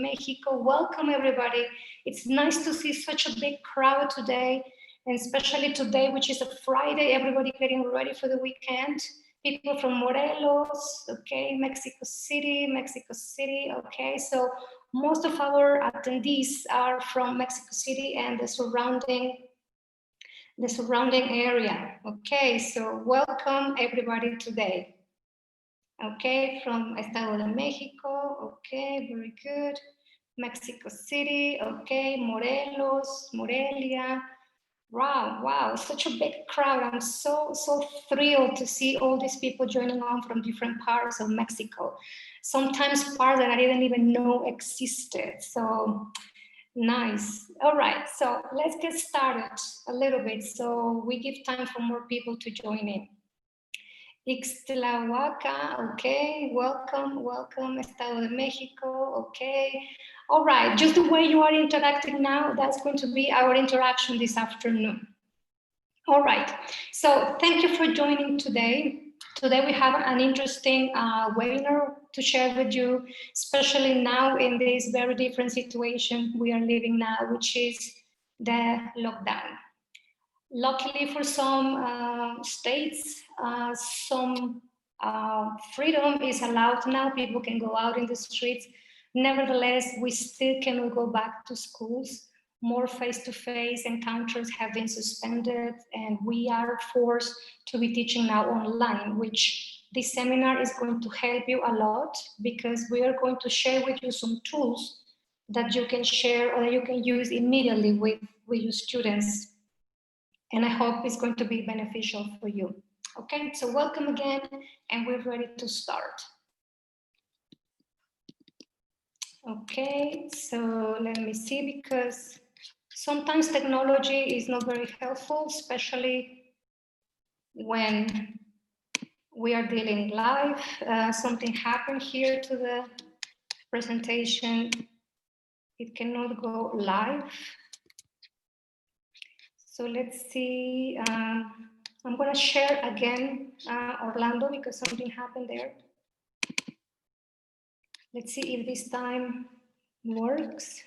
Mexico. Welcome, everybody. It's nice to see such a big crowd today, and especially today, which is a Friday, everybody getting ready for the weekend. People from Morelos, okay, Mexico City, okay. So most of our attendees are from Mexico City and the surrounding area. Okay, so welcome everybody today. Okay, from Estado de Mexico, okay, very good. Mexico City, okay, Morelos, Morelia. Wow, such a big crowd. I'm so thrilled to see all these people joining on from different parts of Mexico. Sometimes parts that I didn't even know existed, so nice. All right, so let's get started a little bit so we give time for more people to join in. Ixtlahuaca, okay, welcome, Estado de Mexico, okay. All right, just the way you are interacting now, that's going to be our interaction this afternoon. All right, so thank you for joining today. Today we have an interesting webinar to share with you, especially now in this very different situation we are living now, which is the lockdown. Luckily for some states, some freedom is allowed now. People can go out in the streets. Nevertheless, we still cannot go back to schools. More face-to-face encounters have been suspended, and we are forced to be teaching now online, which this seminar is going to help you a lot, because we are going to share with you some tools that you can share or that you can use immediately with your students. And I hope it's going to be beneficial for you. Okay, so welcome again, and we're ready to start. Okay, so let me see, because sometimes technology is not very helpful, especially when we are dealing live. Something happened here to the presentation. It cannot go live. So let's see. I'm going to share again Orlando, because something happened there. Let's see if this time works.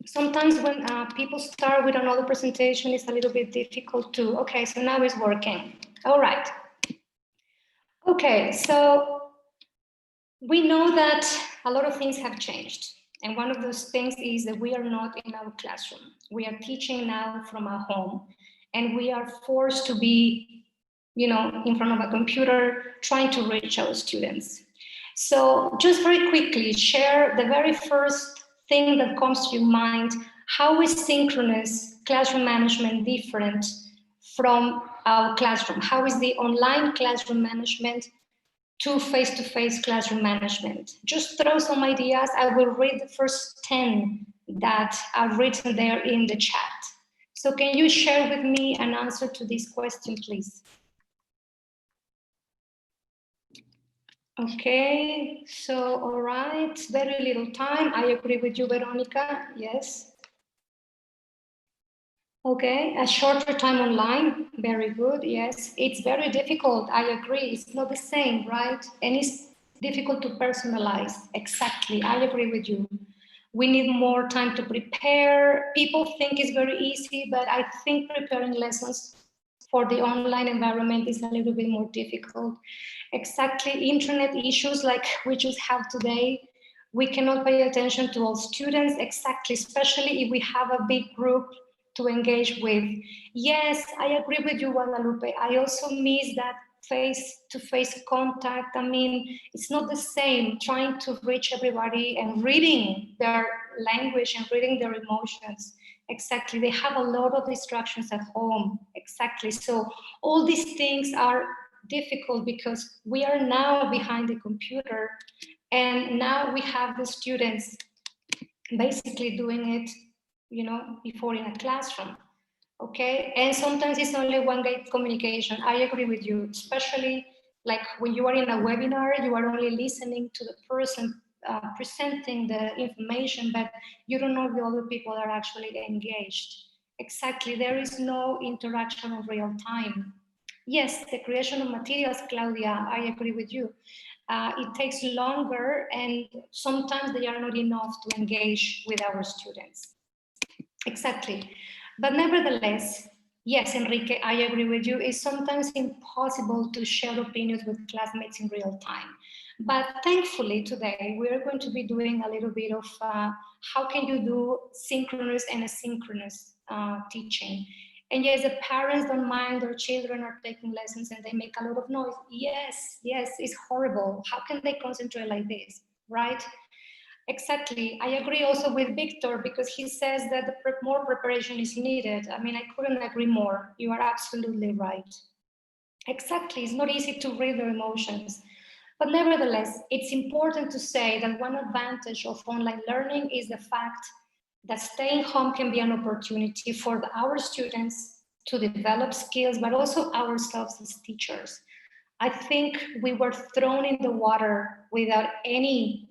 Sometimes when people start with another presentation, it's a little bit difficult to, okay, so now it's working. All right. Okay, so we know that a lot of things have changed. And one of those things is that we are not in our classroom. We are teaching now from our home, and we are forced to be, in front of a computer trying to reach our students. So just very quickly, share the very first thing that comes to your mind. How is synchronous classroom management different from our classroom? How is the online classroom management to face-to-face classroom management? Just throw some ideas. I will read the first 10 that are written there in the chat. So can you share with me an answer to this question, please? Okay, so all right, very little time. I agree with you, Veronica, yes. Okay, a shorter time online, very good, yes. It's very difficult, I agree, it's not the same, right? And it's difficult to personalize, exactly, I agree with you. We need more time to prepare. People think it's very easy, but I think preparing lessons for the online environment is a little bit more difficult. Exactly, internet issues like we just have today, we cannot pay attention to all students, exactly, especially if we have a big group to engage with. Yes, I agree with you, Guadalupe. I also miss that face-to-face contact. I mean, it's not the same trying to reach everybody and reading their language and reading their emotions. Exactly, they have a lot of distractions at home. Exactly, so all these things are difficult because we are now behind the computer, and now we have the students basically doing it, before in a classroom, okay? And sometimes it's only one-way communication. I agree with you, especially like when you are in a webinar, you are only listening to the person presenting the information, but you don't know the other people that are actually engaged. Exactly, there is no interaction in real time. Yes, the creation of materials, Claudia, I agree with you. it takes longer, and sometimes they are not enough to engage with our students. Exactly. But nevertheless, yes, Enrique, I agree with you. It's sometimes impossible to share opinions with classmates in real time. But thankfully today, we're going to be doing a little bit of how can you do synchronous and asynchronous teaching. And yes, the parents don't mind their children are taking lessons and they make a lot of noise. Yes, yes, it's horrible. How can they concentrate like this, right? Exactly. I agree also with Victor because he says that more preparation is needed. I mean, I couldn't agree more. You are absolutely right. Exactly. It's not easy to read their emotions. But nevertheless, it's important to say that one advantage of online learning is the fact that staying home can be an opportunity for our students to develop skills, but also ourselves as teachers. I think we were thrown in the water without any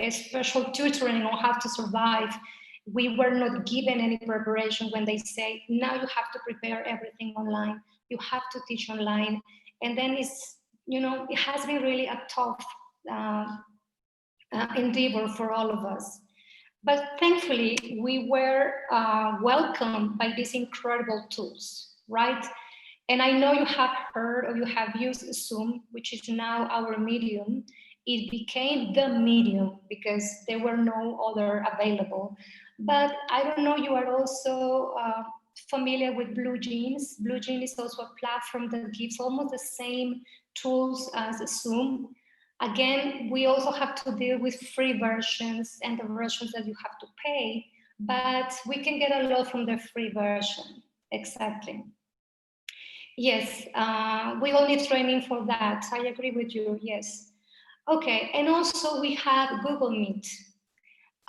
special tutoring on how to survive. We were not given any preparation when they say, now you have to prepare everything online, you have to teach online. And then it's, you know, it has been really a tough endeavor for all of us. But thankfully, we were welcomed by these incredible tools, right? And I know you have heard or you have used Zoom, which is now our medium. It became the medium because there were no other available. But I don't know, you are also familiar with Blue Jeans. Blue Jeans is also a platform that gives almost the same tools as Zoom. Again, we also have to deal with free versions and the versions that you have to pay, but we can get a lot from the free version. Exactly. Yes, we all need training for that. I agree with you, yes. Okay, and also we have Google Meet.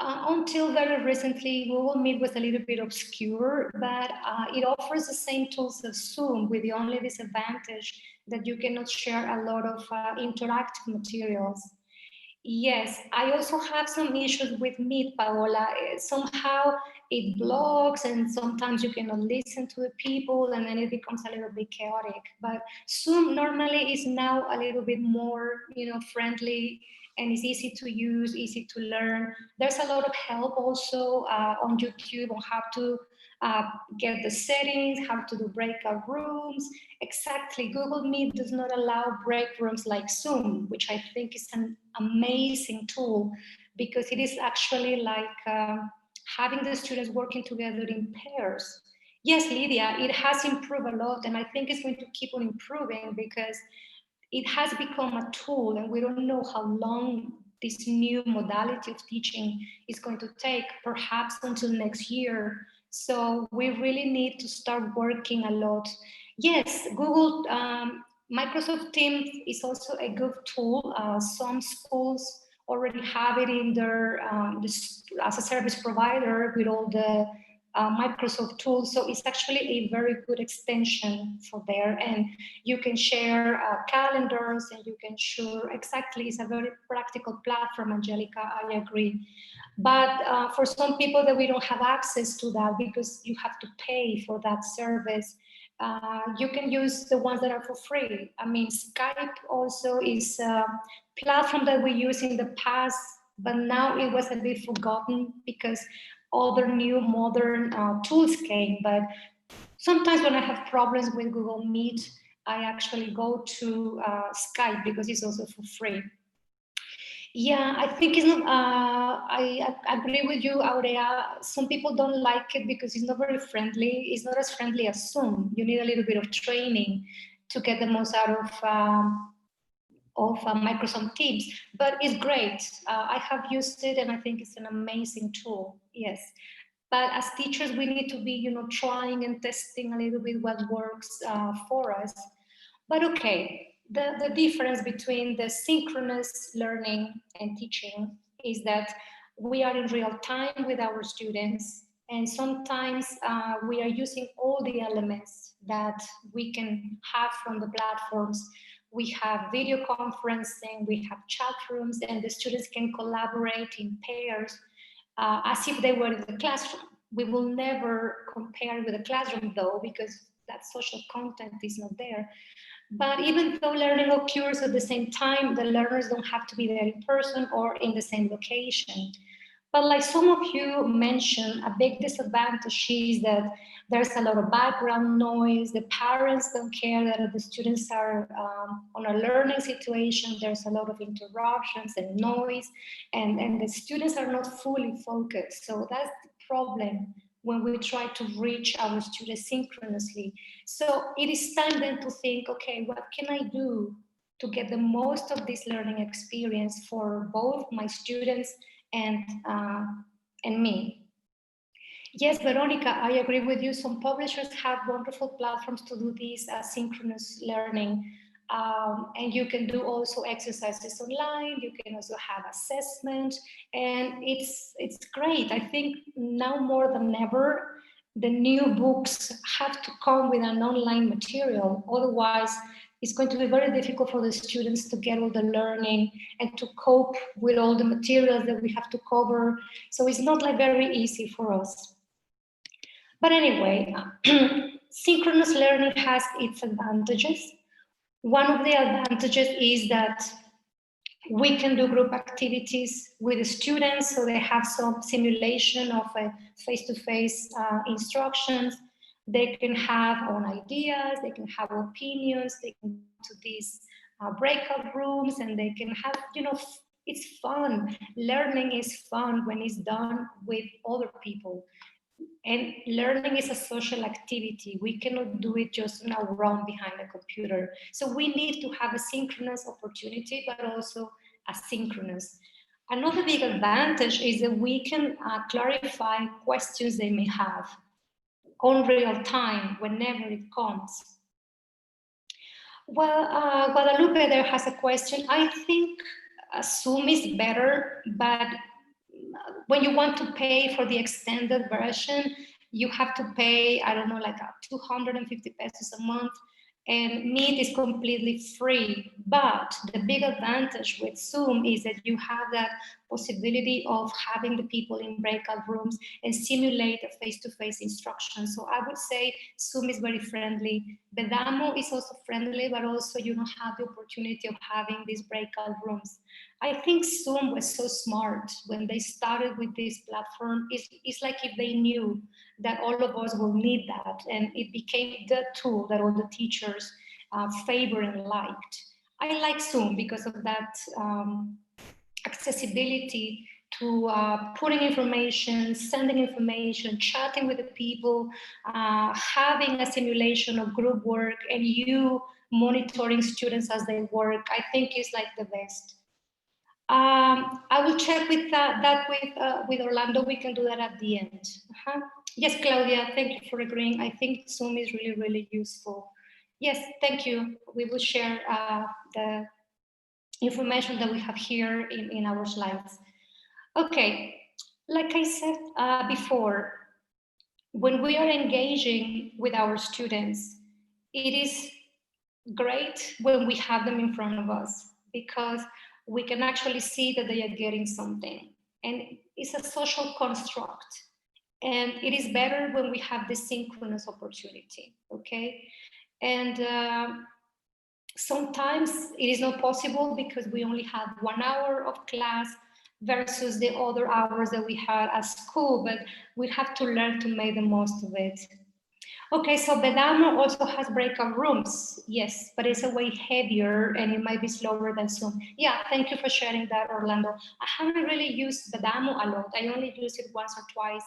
Until very recently, Google Meet was a little bit obscure, but it offers the same tools as Zoom with the only disadvantage that you cannot share a lot of interactive materials. Yes, I also have some issues with Meet, Paola. Somehow it blocks, and sometimes you cannot listen to the people, and then it becomes a little bit chaotic. But Zoom normally is now a little bit more, you know, friendly, and it's easy to use, easy to learn. There's a lot of help also on YouTube on how to uh, get the settings, how to do breakout rooms. Exactly, Google Meet does not allow break rooms like Zoom, which I think is an amazing tool because it is actually like having the students working together in pairs. Yes, Lydia, it has improved a lot, and I think it's going to keep on improving because it has become a tool, and we don't know how long this new modality of teaching is going to take, perhaps until next year. So we really need to start working a lot. Yes, Google, Microsoft Teams is also a good tool. Some schools already have it in their as a service provider with all the Microsoft tools. So it's actually a very good extension for there. And you can share calendars and you can share, exactly, it's a very practical platform, Angelica, I agree. But for some people that we don't have access to that because you have to pay for that service, you can use the ones that are for free. I mean, Skype also is a platform that we use in the past, but now it was a bit forgotten because other new modern tools came. But sometimes when I have problems with Google Meet, I actually go to Skype because it's also for free. Yeah, I think it's not, I agree with you, Aurea. Some people don't like it because it's not very friendly. It's not as friendly as Zoom. You need a little bit of training to get the most out of Microsoft Teams, but it's great. I have used it and I think it's an amazing tool, yes. But as teachers, we need to be, you know, trying and testing a little bit what works for us. But okay, the difference between the synchronous learning and teaching is that we are in real time with our students, and sometimes we are using all the elements that we can have from the platforms. We have video conferencing, we have chat rooms, and the students can collaborate in pairs as if they were in the classroom. We will never compare with the classroom though, because that social content is not there. But even though learning occurs at the same time, the learners don't have to be there in person or in the same location. But like some of you mentioned, a big disadvantage is that there's a lot of background noise. The parents don't care that the students are on a learning situation. There's a lot of interruptions and noise, and the students are not fully focused. So that's the problem when we try to reach our students synchronously. So it is time then to think, okay, what can I do to get the most of this learning experience for both my students and uh, and me. Yes, Veronica, I agree with you. Some publishers have wonderful platforms to do this asynchronous learning. And you can do also exercises online. You can also have assessment, and it's great. I think now more than ever, the new books have to come with an online material. Otherwise, it's going to be very difficult for the students to get all the learning and to cope with all the materials that we have to cover. So it's not like very easy for us. But anyway, synchronous learning has its advantages. One of the advantages is that we can do group activities with the students, so they have some simulation of a face-to-face instructions. They can have own ideas, they can have opinions, they can go to these breakout rooms, and they can have, it's fun. Learning is fun when it's done with other people. And learning is a social activity. We cannot do it just now run behind a computer. So we need to have a synchronous opportunity, but also asynchronous. Another big advantage is that we can clarify questions they may have on real time whenever it comes. Well, Guadalupe there has a question. I think Zoom is better, but when you want to pay for the extended version, you have to pay, I don't know, like 250 pesos a month. And Meet is completely free. But the big advantage with Zoom is that you have that possibility of having the people in breakout rooms and simulate a face-to-face instruction. So I would say Zoom is very friendly. Bedamo is also friendly, but also you don't have the opportunity of having these breakout rooms. I think Zoom was so smart when they started with this platform. It's like if they knew that all of us will need that, and it became the tool that all the teachers favor and liked. I like Zoom because of that accessibility to putting information, sending information, chatting with the people, having a simulation of group work, and you monitoring students as they work. I think is like the best. I will check with that with Orlando. We can do that at the end. Yes, Claudia, thank you for agreeing. I think Zoom is really, really useful. Yes, thank you. We will share the information that we have here in our slides. Okay, like I said before, when we are engaging with our students, it is great when we have them in front of us because we can actually see that they are getting something. And it's a social construct. And it is better when we have this synchronous opportunity, okay? And sometimes it is not possible because we only have 1 hour of class versus the other hours that we had at school, but we have to learn to make the most of it. Okay, so Bedamo also has breakout rooms, yes, but it's a way heavier and it might be slower than Zoom. Yeah, thank you for sharing that, Orlando. I haven't really used Bedamo a lot. I only use it once or twice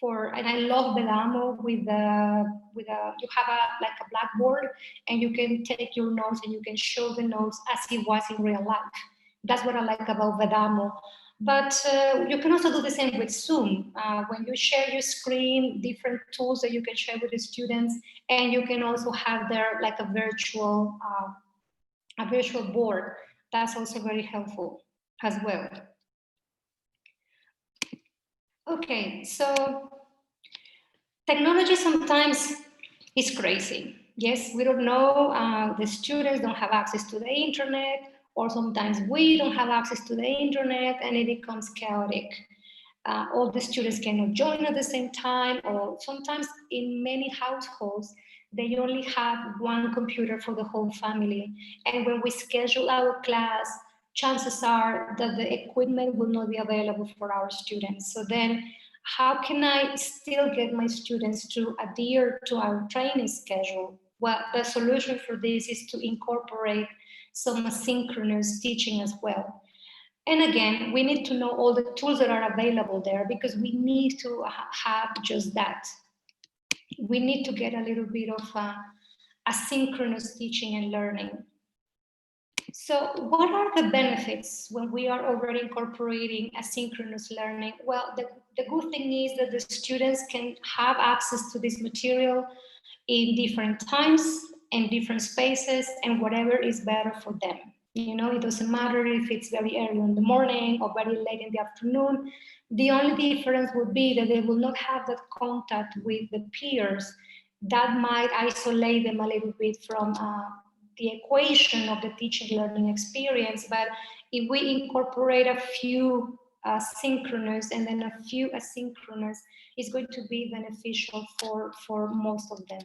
and I love Bedamo with you have like a blackboard and you can take your notes and you can show the notes as it was in real life. That's what I like about Bedamo. But you can also do the same with Zoom. When you share your screen, different tools that you can share with the students, and you can also have there like a virtual board. That's also very helpful as well. Okay, so technology sometimes is crazy. Yes, we don't know, the students don't have access to the internet, or sometimes we don't have access to the internet and it becomes chaotic. All the students cannot join at the same time, or sometimes in many households, They only have one computer for the whole family. And when we schedule our class, chances are that the equipment will not be available for our students. So then how can I still get my students to adhere to our training schedule? Well, the solution for this is to incorporate some asynchronous teaching as well. And again, we need to know all the tools that are available there because we need to have just that. We need to get a little bit of asynchronous teaching and learning. So what are the benefits when we are already incorporating asynchronous learning? Well, the good thing is that the students can have access to this material in different times and different spaces and whatever is better for them. You know, it doesn't matter if it's very early in the morning or very late in the afternoon. The only difference would be that they will not have that contact with the peers that might isolate them a little bit from the equation of the teaching learning experience. But if we incorporate a few synchronous and then a few asynchronous, it's going to be beneficial for most of them.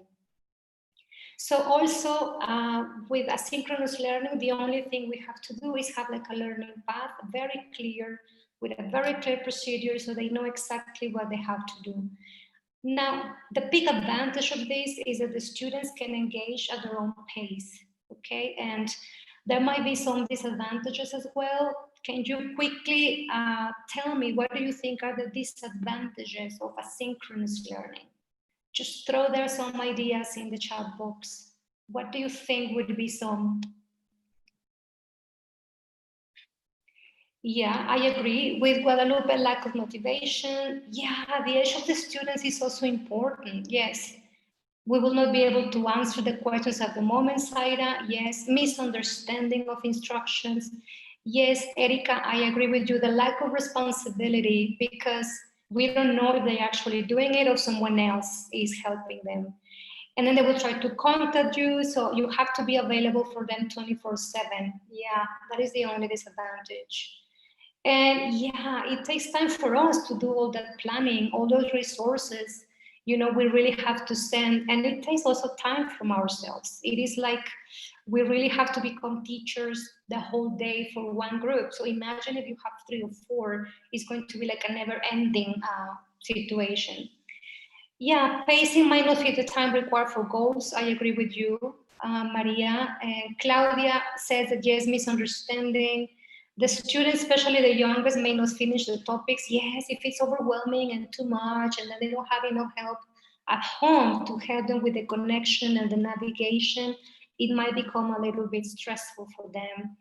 So also with asynchronous learning, the only thing we have to do is have like a learning path, very clear, with a very clear procedure so they know exactly what they have to do. Now, the big advantage of this is that the students can engage at their own pace, okay? And there might be some disadvantages as well. Can you quickly tell me what do you think are the disadvantages of asynchronous learning? Just throw there some ideas in the chat box. What do you think would be some? Yeah, I agree with Guadalupe, lack of motivation. Yeah, the age of the students is also important. Yes, we will not be able to answer the questions at the moment, Zaira. Yes, misunderstanding of instructions. Yes, Erika, I agree with you. The lack of responsibility because we don't know if they're actually doing it or someone else is helping them. And then they will try to contact you, so you have to be available for them 24/7. Yeah, that is the only disadvantage. And yeah, it takes time for us to do all that planning, all those resources. You know, we really have to send, and it takes also time from ourselves. It is like we really have to become teachers the whole day for one group. So imagine if you have 3 or 4, it's going to be like a never-ending situation. Yeah, pacing might not fit the time required for goals. I agree with you, Maria. And Claudia says that yes, misunderstanding. The students, especially the youngest, may not finish the topics. Yes, if it's overwhelming and too much, and then they don't have enough help at home to help them with the connection and the navigation, it might become a little bit stressful for them.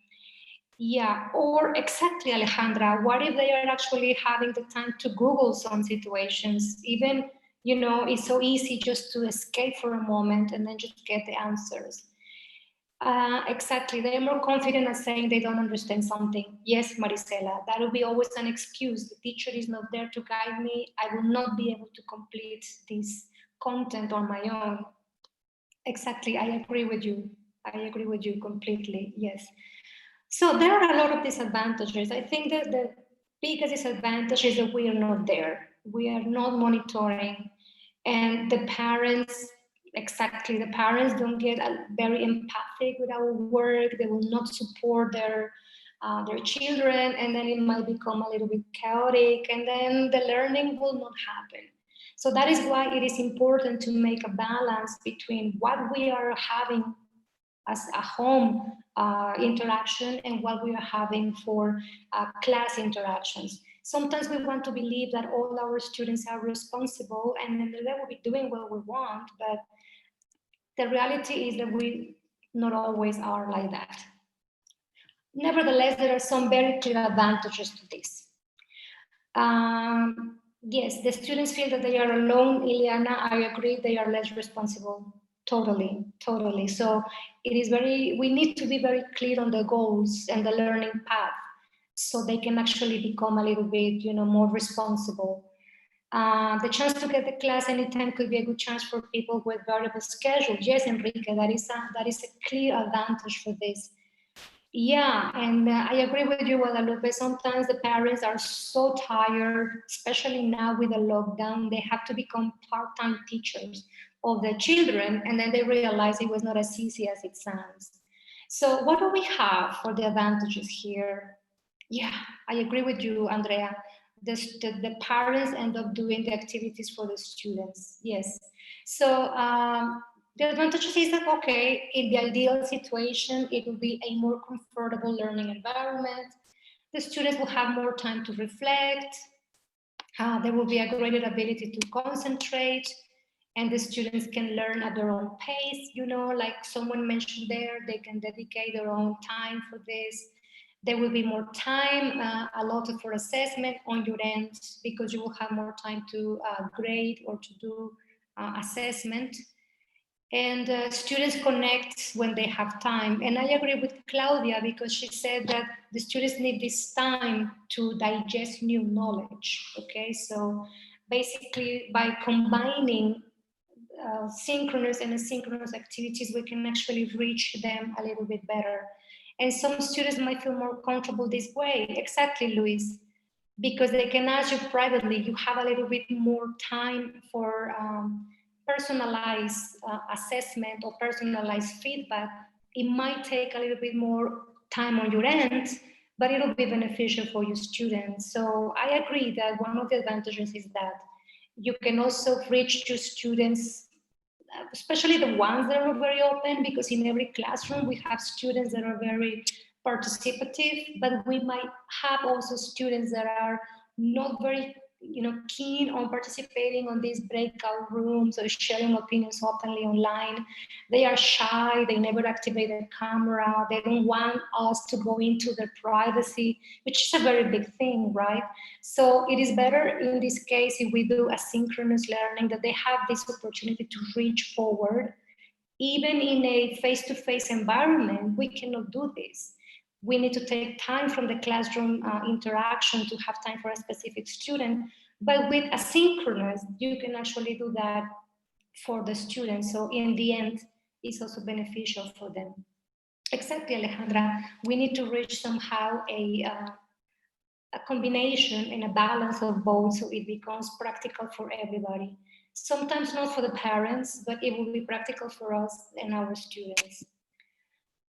Yeah, or exactly, Alejandra, what if they are actually having the time to Google some situations? Even, you know, it's so easy just to escape for a moment and then just get the answers. Exactly, they're more confident at saying they don't understand something. Yes, Marisela, that will be always an excuse. The teacher is not there to guide me. I will not be able to complete this content on my own. Exactly, I agree with you. I agree with you completely, yes. So there are a lot of disadvantages. I think that the biggest disadvantage is that we are not there. We are not monitoring. And the parents, exactly, the parents don't get very empathic with our work. They will not support their children, and then it might become a little bit chaotic, and then the learning will not happen. So that is why it is important to make a balance between what we are having as a home interaction and what we are having for class interactions. Sometimes we want to believe that all our students are responsible and then they will be doing what we want, but the reality is that we not always are like that. Nevertheless, there are some very clear advantages to this. Yes, the students feel that they are alone. Ileana, I agree, they are less responsible. Totally, totally. So it is we need to be very clear on the goals and the learning path so they can actually become a little bit, more responsible. The chance to get the class anytime could be a good chance for people with variable schedules. Yes, Enrique, that is a clear advantage for this. Yeah, and I agree with you, Guadalupe. Sometimes the parents are so tired, especially now with the lockdown, they have to become part-time teachers of the children, and then they realized it was not as easy as it sounds. So what do we have for the advantages here? Yeah, I agree with you, Andrea. The parents end up doing the activities for the students. Yes. So the advantages is that, okay, in the ideal situation, it will be a more comfortable learning environment. The students will have more time to reflect. There will be a greater ability to concentrate, and the students can learn at their own pace. You know, like someone mentioned there, they can dedicate their own time for this. There will be more time allotted for assessment on your end because you will have more time to grade or to do assessment. And students connect when they have time. And I agree with Claudia because she said that the students need this time to digest new knowledge. Okay, so basically by combining synchronous and asynchronous activities, we can actually reach them a little bit better. And some students might feel more comfortable this way. Exactly, Luis, because they can ask you privately. You have a little bit more time for personalized assessment or personalized feedback. It might take a little bit more time on your end, but it'll be beneficial for your students. So I agree that one of the advantages is that you can also reach your students, especially the ones that are very open, because in every classroom we have students that are very participative, but we might have also students that are not very, keen on participating on these breakout rooms or sharing opinions openly online. They are shy, they never activate their camera, they don't want us to go into their privacy, which is a very big thing, right? So it is better in this case if we do asynchronous learning, that they have this opportunity to reach forward. Even in a face-to-face environment, we cannot do this. We need to take time from the classroom interaction to have time for a specific student. But with asynchronous, you can actually do that for the students. So in the end, it's also beneficial for them. Exactly, Alejandra. We need to reach somehow a combination and a balance of both so it becomes practical for everybody. Sometimes not for the parents, but it will be practical for us and our students.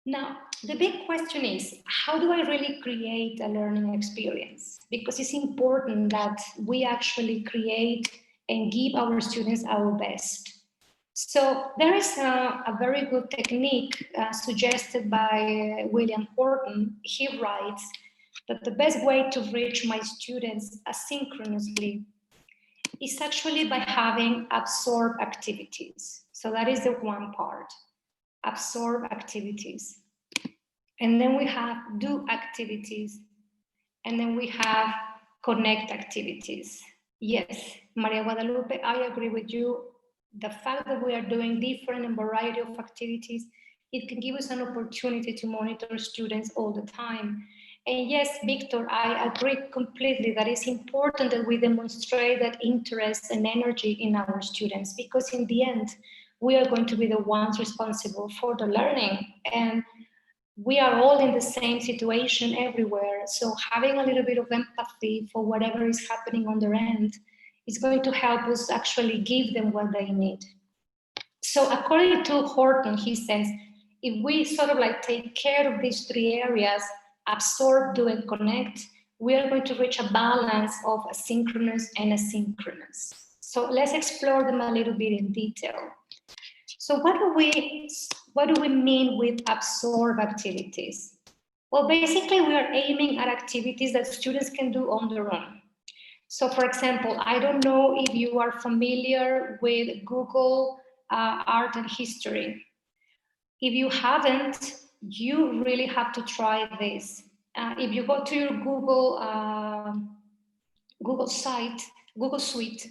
Now, the big question is, how do I really create a learning experience? Because it's important that we actually create and give our students our best. So there is a very good technique suggested by William Horton. He writes that the best way to reach my students asynchronously is actually by having absorb activities. So that is the one part, absorb activities. And then we have do activities. And then we have connect activities. Yes, Maria Guadalupe, I agree with you. The fact that we are doing different and variety of activities, it can give us an opportunity to monitor students all the time. And yes, Victor, I agree completely that it's important that we demonstrate that interest and energy in our students, because in the end, we are going to be the ones responsible for the learning. And we are all in the same situation everywhere. So having a little bit of empathy for whatever is happening on their end is going to help us actually give them what they need. So according to Horton, he says, if we sort of like take care of these three areas, absorb, do, and connect, we are going to reach a balance of asynchronous and asynchronous. So let's explore them a little bit in detail. So what do we mean with absorb activities? Well, basically we are aiming at activities that students can do on their own. So for example, I don't know if you are familiar with Google Art and History. If you haven't, you really have to try this. If you go to your Google site, Google Suite,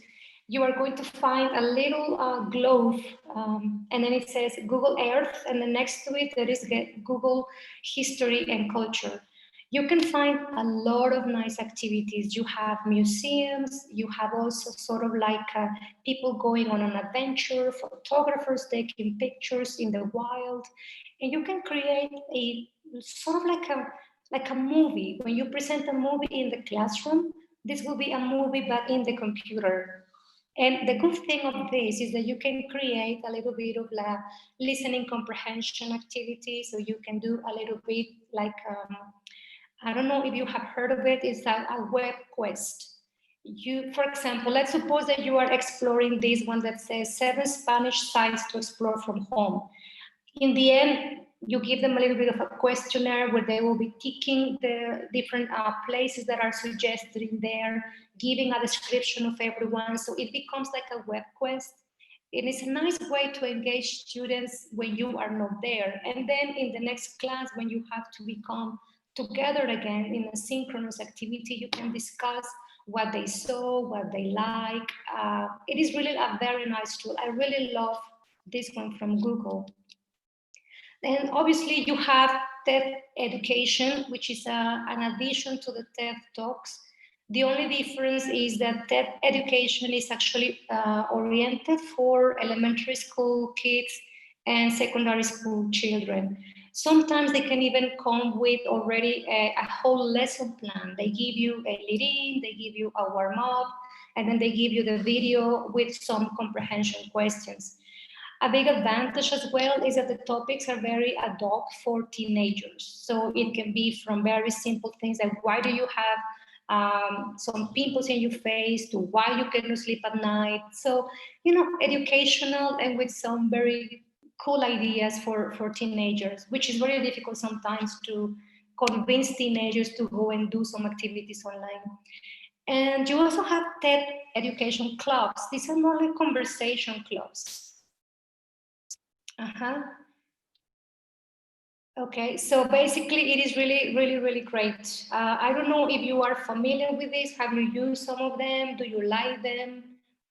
you are going to find a little globe, and then it says Google Earth, and then next to it there is Google History and Culture. You can find a lot of nice activities. You have museums, you have also sort of like people going on an adventure, photographers taking pictures in the wild, and you can create a sort of like a movie. When you present a movie in the classroom, this will be a movie but in the computer. And the good thing of this is that you can create a little bit of listening comprehension activity. So you can do a little bit like, I don't know if you have heard of it, it's a web quest. You, for example, let's suppose that you are exploring this one that says 7 Spanish sites to explore from home. In the end, you give them a little bit of a questionnaire where they will be ticking the different places that are suggested in there, giving a description of everyone. So it becomes like a web quest. It is a nice way to engage students when you are not there. And then in the next class, when you have to become together again in a synchronous activity, you can discuss what they saw, what they like. It is really a very nice tool. I really love this one from Google. And obviously you have TED Education, which is an addition to the TED Talks. The only difference is that TED Education is actually oriented for elementary school kids and secondary school children. Sometimes they can even come with already a whole lesson plan. They give you a lead-in, they give you a warm-up, and then they give you the video with some comprehension questions. A big advantage as well is that the topics are very ad hoc for teenagers. So it can be from very simple things like why do you have some pimples in your face to why you cannot sleep at night. So, you know, educational and with some very cool ideas for teenagers, which is very difficult sometimes to convince teenagers to go and do some activities online. And you also have TED education clubs. These are more like conversation clubs. Uh-huh. Okay, so basically it is really, really, really great. I don't know if you are familiar with this. Have you used some of them? Do you like them?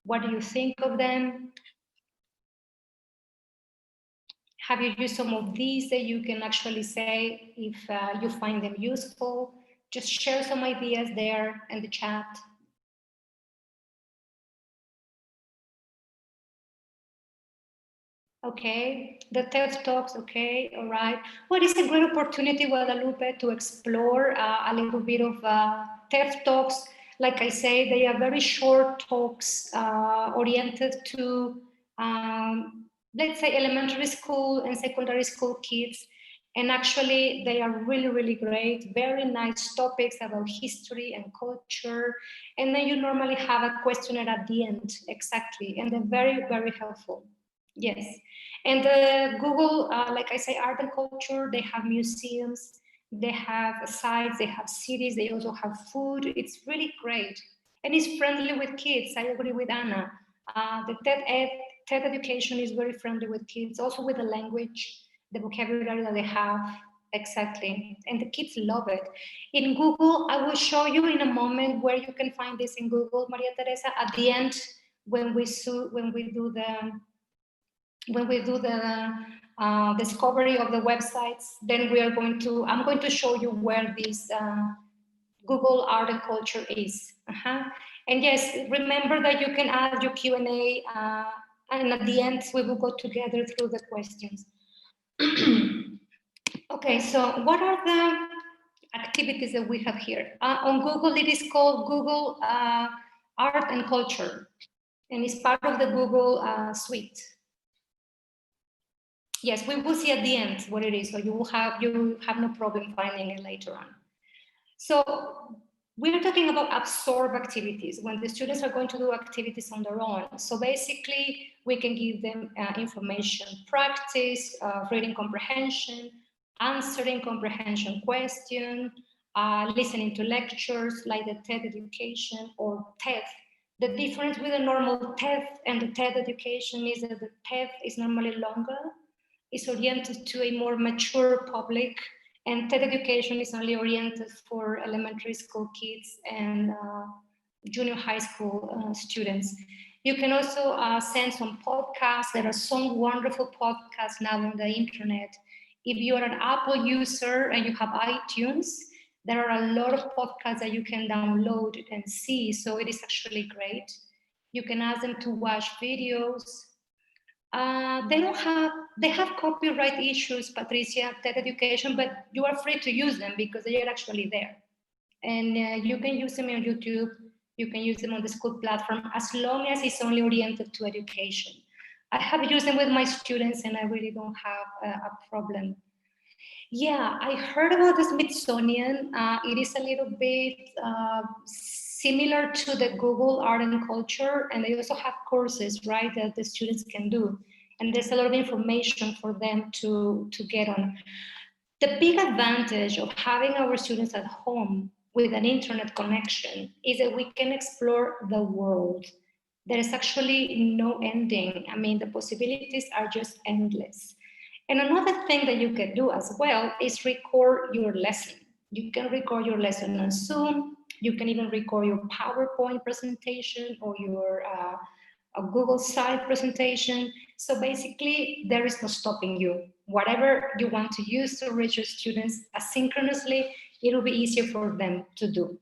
What do you think of them? Have you used some of these that you can actually say if you find them useful? Just share some ideas there in the chat. Okay, the TED Talks, okay, all right. Well, it's a great opportunity, Guadalupe, to explore a little bit of TED Talks. Like I say, they are very short talks oriented to, let's say, elementary school and secondary school kids. And actually, they are really, really great, very nice topics about history and culture. And then you normally have a questionnaire at the end, exactly. And they're very, very helpful. Yes. And the Google, like I say, art and culture, they have museums, they have sites, they have cities, they also have food. It's really great. And it's friendly with kids. I agree with Anna. The TED education is very friendly with kids, also with the language, the vocabulary that they have. Exactly. And the kids love it. In Google, I will show you in a moment where you can find this in Google, Maria Teresa, at the end when we do the discovery of the websites, then I'm going to show you where this Google Art and Culture is. And yes, remember that you can add your Q&A, and at the end, we will go together through the questions. Okay, so what are the activities that we have here? On Google, it is called Google Art and Culture, and it's part of the Google suite. Yes, we will see at the end what it is, so you have no problem finding it later on. So we're talking about absorb activities when the students are going to do activities on their own. So basically, we can give them information practice, reading comprehension, answering comprehension question, listening to lectures like the TED education or TED. The difference with the normal TED and the TED education is that the TED is normally longer, is oriented to a more mature public, and TED education is only oriented for elementary school kids and junior high school students. You can also send some podcasts. There are some wonderful podcasts now on the internet. If you're an Apple user and you have iTunes, there are a lot of podcasts that you can download and see, so it is actually great. You can ask them to watch videos. They have copyright issues, Patricia, TED education, but you are free to use them because they are actually there. And you can use them on YouTube. You can use them on the school platform as long as it's only oriented to education. I have used them with my students and I really don't have a problem. Yeah, I heard about the Smithsonian. It is a little bit similar to the Google Art and Culture, and they also have courses, right, that the students can do. And there's a lot of information for them to get on. The big advantage of having our students at home with an internet connection is that we can explore the world. There is actually no ending. I mean, the possibilities are just endless. And another thing that you can do as well is record your lesson. You can record your lesson on Zoom. You can even record your PowerPoint presentation or your a Google Site presentation. So basically, there is no stopping you. Whatever you want to use to reach your students asynchronously, it'll be easier for them to do.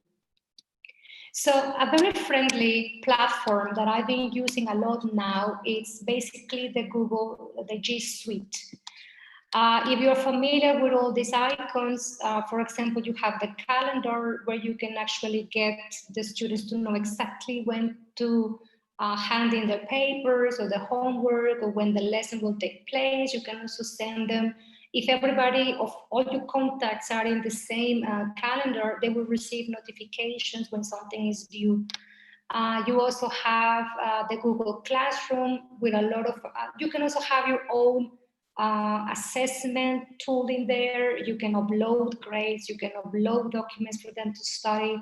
So a very friendly platform that I've been using a lot now is basically the G Suite. If you're familiar with all these icons, for example, you have the calendar where you can actually get the students to know exactly when to hand in their papers or the homework or when the lesson will take place. You can also send them, if everybody of all your contacts are in the same calendar, they will receive notifications when something is due. You also have the Google Classroom with a lot of, you can also have your own assessment tool in there. You can upload grades, you can upload documents for them to study.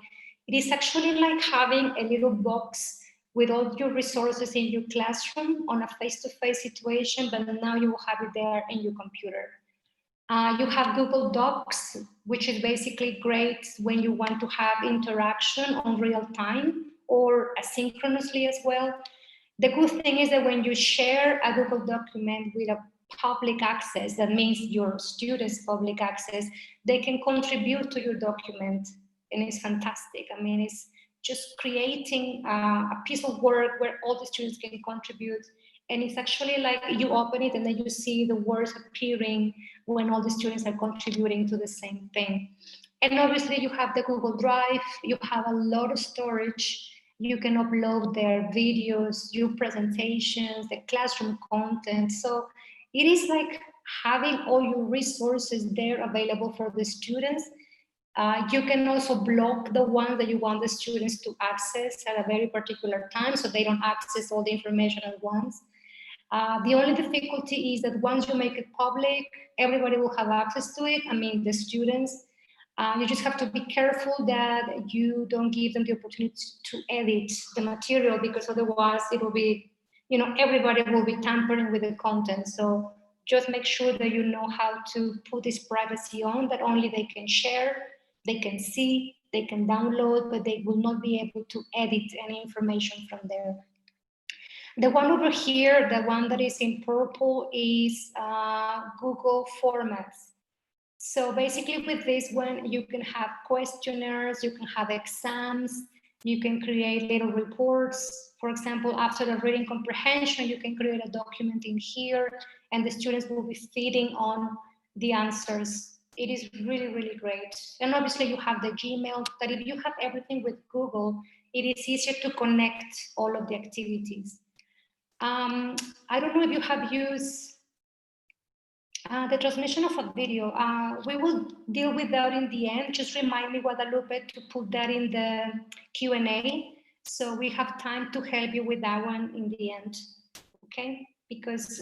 It is actually like having a little box with all your resources in your classroom on a face-to-face situation, but now you will have it there in your computer. You have Google Docs, which is basically great when you want to have interaction on real time or asynchronously as well. The good thing is that when you share a Google document with a public access, that means your students public access, they can contribute to your document, and it's fantastic. I mean, it's just creating a piece of work where all the students can contribute, and it's actually like you open it and then you see the words appearing when all the students are contributing to the same thing. And obviously you have the Google Drive, you have a lot of storage. You can upload their videos, your presentations, the classroom content. So it is like having all your resources there available for the students. You can also block the ones that you want the students to access at a very particular time so they don't access all the information at once. The only difficulty is that once you make it public, everybody will have access to it. I mean, the students. You just have to be careful that you don't give them the opportunity to edit the material, because otherwise it will be, you know, everybody will be tampering with the content. So just make sure that you know how to put this privacy on, that only they can share, they can see, they can download, but they will not be able to edit any information from there. The one over here, the one that is in purple, is Google Formats. So basically with this one, you can have questionnaires, you can have exams, you can create little reports. For example, after the reading comprehension, you can create a document in here and the students will be feeding on the answers. It is really, really great. And obviously you have the Gmail, that if you have everything with Google, it is easier to connect all of the activities. I don't know if you have used the transmission of a video. We will deal with that in the end. Just remind me, Guadalupe, to put that in the Q&A, so we have time to help you with that one in the end, okay? Because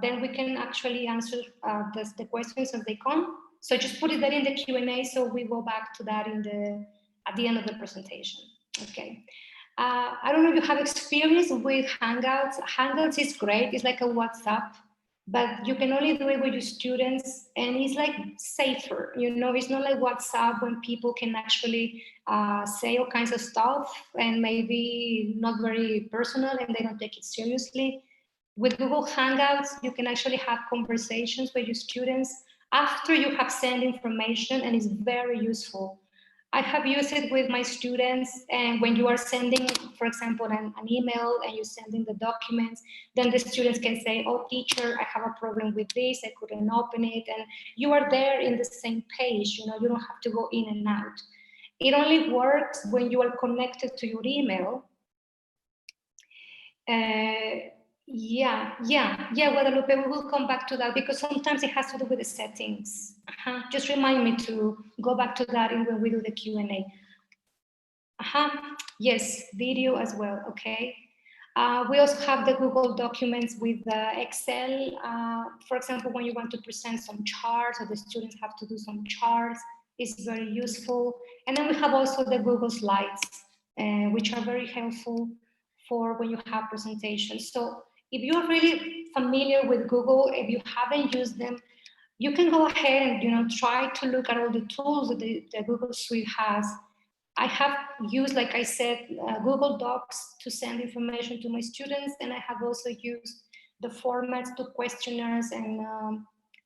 then we can actually answer the questions as they come. So just put it there in the Q&A, so we go back to that at the end of the presentation, okay? I don't know if you have experience with Hangouts. Hangouts is great. It's like a WhatsApp, but you can only do it with your students, and it's like safer. You know, it's not like WhatsApp when people can actually say all kinds of stuff and maybe not very personal and they don't take it seriously. With Google Hangouts, you can actually have conversations with your students after you have sent information, and it's very useful. I have used it with my students, and when you are sending, for example, an email and you're sending the documents, then the students can say, oh, teacher, I have a problem with this, I couldn't open it, and you are there in the same page, you know, you don't have to go in and out. It only works when you are connected to your email. Guadalupe, we will come back to that because sometimes it has to do with the settings. Just remind me to go back to that when we do the Q&A. Yes, video as well, okay. We also have the Google Documents with Excel. For example, when you want to present some charts or the students have to do some charts, it's very useful. And then we have also the Google Slides, which are very helpful for when you have presentations. So if you're really familiar with Google, if you haven't used them, you can go ahead and try to look at all the tools that the Google Suite has. I have used, like I said, Google Docs to send information to my students, and I have also used the formats to questionnaires and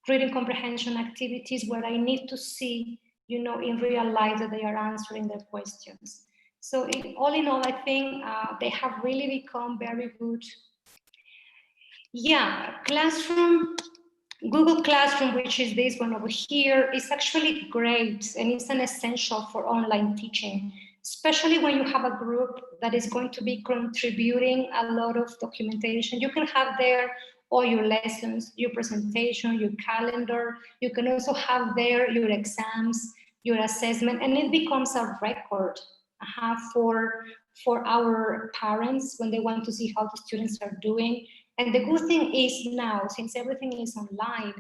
reading comprehension activities where I need to see, in real life that they are answering their questions. So all in all, I think they have really become very good. Yeah, Google Classroom, which is this one over here, is actually great and it's an essential for online teaching, especially when you have a group that is going to be contributing a lot of documentation. You can have there all your lessons, your presentation, your calendar. You can also have there your exams, your assessment, and it becomes a record for our parents when they want to see how the students are doing. And the good thing is now, since everything is online,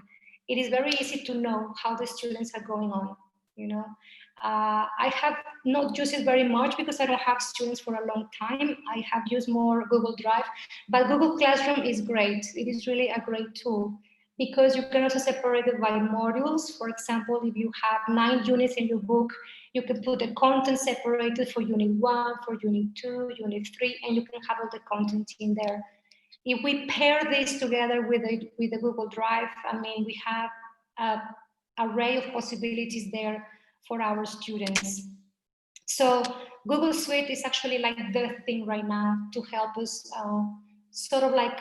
it is very easy to know how the students are going on. I have not used it very much because I don't have students for a long time. I have used more Google Drive, but Google Classroom is great. It is really a great tool because you can also separate it by modules. For example, if you have 9 units in your book, you can put the content separated for Unit 1, for Unit 2, Unit 3, and you can have all the content in there. If we pair this together with the Google Drive, I mean, we have an array of possibilities there for our students. So Google Suite is actually like the thing right now to help us sort of like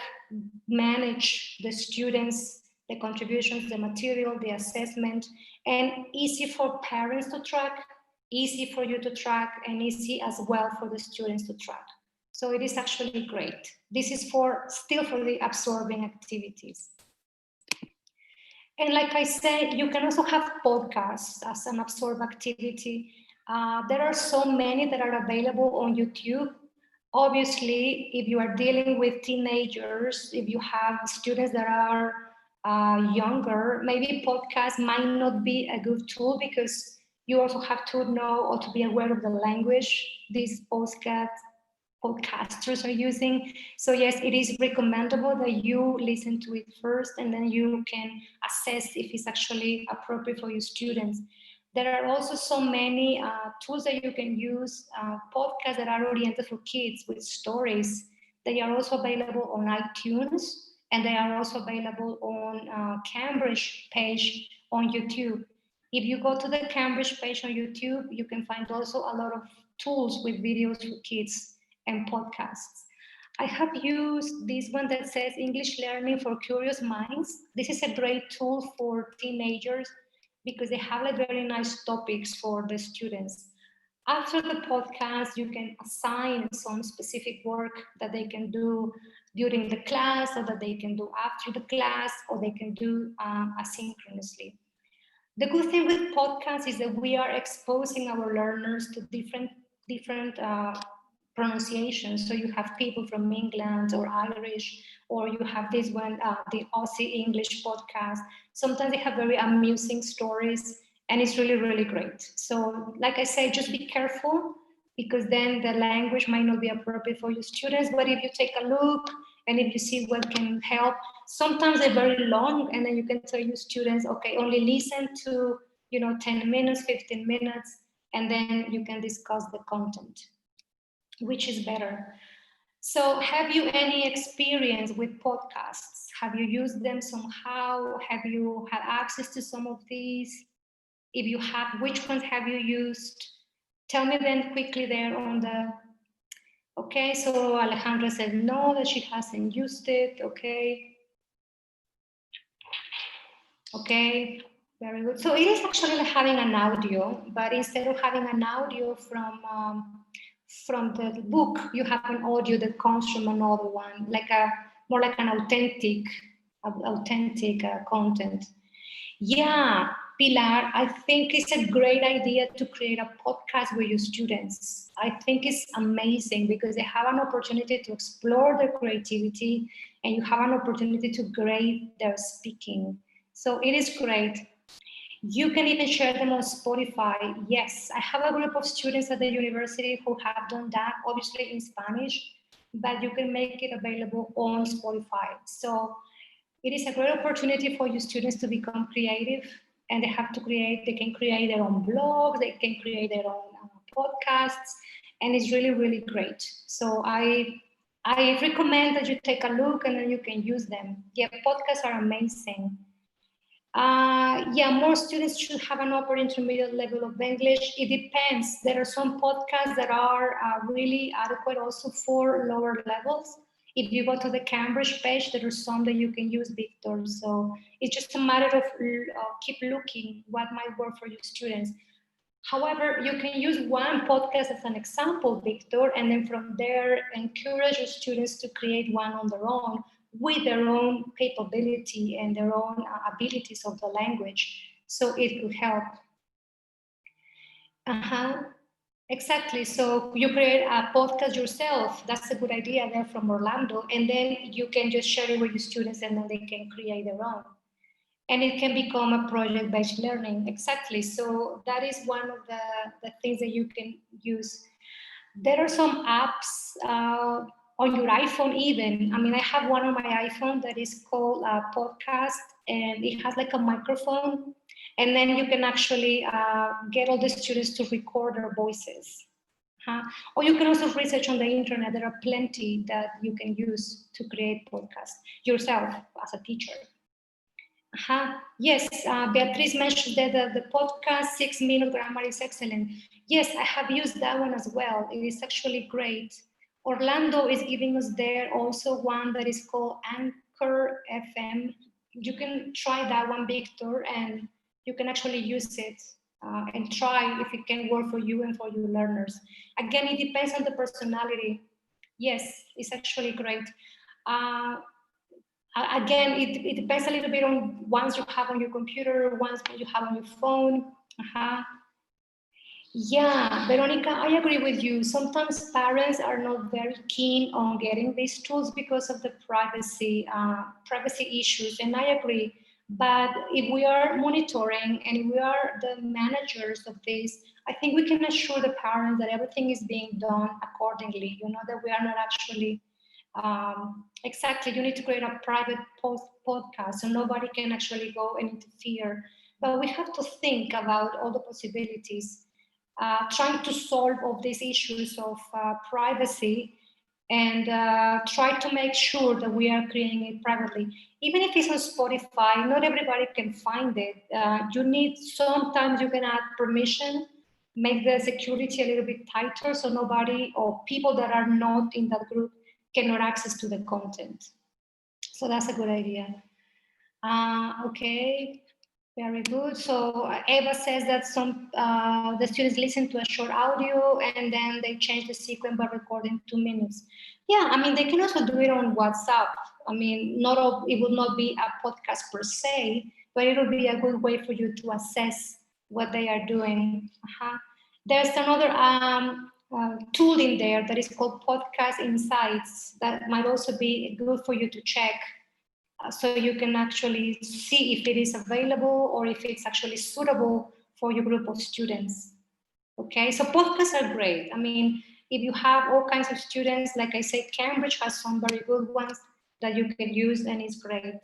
manage the students, the contributions, the material, the assessment, and easy for parents to track, easy for you to track, and easy as well for the students to track. So it is actually great. This is still for the absorbing activities. And like I said, you can also have podcasts as an absorb activity. There are so many that are available on YouTube. Obviously, if you are dealing with teenagers, if you have students that are younger, maybe podcasts might not be a good tool because you also have to know or to be aware of the language these podcasters are using. So yes, it is recommendable that you listen to it first and then you can assess if it's actually appropriate for your students. There are also so many tools that you can use, podcasts that are oriented for kids with stories. They are also available on iTunes and they are also available on Cambridge page on YouTube. If you go to the Cambridge page on YouTube, you can find also a lot of tools with videos for kids and podcasts. I have used this one that says English Learning for Curious Minds. This is a great tool for teenagers because they have like very nice topics for the students. After the podcast, you can assign some specific work that they can do during the class or that they can do after the class or they can do asynchronously. The good thing with podcasts is that we are exposing our learners to different pronunciations. So you have people from England or Irish, or you have this one, the Aussie English podcast. Sometimes they have very amusing stories and it's really, really great. So like I say, just be careful because then the language might not be appropriate for your students. But if you take a look and if you see what can help, sometimes they're very long and then you can tell your students, okay, only listen to 10 minutes, 15 minutes, and then you can discuss the content. Which is better? So have you any experience with podcasts? Have you used them somehow? Have you had access to some of these? If you have, which ones have you used? Tell me then quickly there on the, okay, so Alejandra said no, that she hasn't used it, okay. Okay, Very good. So it is actually like having an audio, but instead of having an audio from the book, you have an audio that comes from another one, like a more like an authentic content. Yeah, Pilar, I think it's a great idea to create a podcast with your students. I think it's amazing because they have an opportunity to explore their creativity and you have an opportunity to grade their speaking. So it is great. You can even share them on Spotify. Yes, I have a group of students at the university who have done that, obviously in Spanish, but you can make it available on Spotify. So it is a great opportunity for your students to become creative and they can create their own blogs, they can create their own podcasts, and it's really, really great. So I recommend that you take a look and then you can use them. Yeah, podcasts are amazing. Yeah, more students should have an upper intermediate level of English. It depends. There are some podcasts that are really adequate also for lower levels. If you go to the Cambridge page, there are some that you can use, Victor. So it's just a matter of keep looking what might work for your students. However, you can use one podcast as an example, Victor, and then from there encourage your students to create one on their own with their own capability and their own abilities of the language. So it could help. Uh-huh. Exactly. So you create a podcast yourself. That's a good idea there from Orlando. And then you can just share it with your students and then they can create their own. And it can become a project-based learning. Exactly. So that is one of the things that you can use. There are some apps on your iPhone even. I mean, I have one on my iPhone that is called Podcast, and it has like a microphone. And then you can actually get all the students to record their voices. Or you can also research on the internet. There are plenty that you can use to create podcasts yourself as a teacher. Yes, Beatriz mentioned that the podcast 6 Minute Grammar is excellent. Yes, I have used that one as well. It is actually great. Orlando is giving us there also one that is called Anchor FM. You can try that one, Victor, and you can actually use it and try if it can work for you and for your learners. Again, it depends on the personality. Yes, it's actually great. Uh, Again, it depends a little bit on ones you have on your computer, ones you have on your phone. Uh-huh. Yeah, Veronica, I agree with you. Sometimes parents are not very keen on getting these tools because of the privacy issues, and I agree. But if we are monitoring and we are the managers of this, I think we can assure the parents that everything is being done accordingly. You know that we are not actually exactly. You need to create a private podcast so nobody can actually go and interfere. But we have to think about all the possibilities trying to solve all these issues of privacy and try to make sure that we are creating it privately. Even if it's on Spotify, not everybody can find it. You need, sometimes you can add permission, make the security a little bit tighter so nobody or people that are not in that group cannot access to the content. So that's a good idea. Okay. Very good. So Eva says that some the students listen to a short audio and then they change the sequence by recording 2 minutes. Yeah, I mean they can also do it on WhatsApp. I mean, not all, it will not be a podcast per se, but it will be a good way for you to assess what they are doing. There's another tool in there that is called Podcast Insights that might also be good for you to check so you can actually see if it is available or if it's actually suitable for your group of students. Okay, so podcasts are great. I mean, if you have all kinds of students, like I said, Cambridge has some very good ones that you can use and it's great.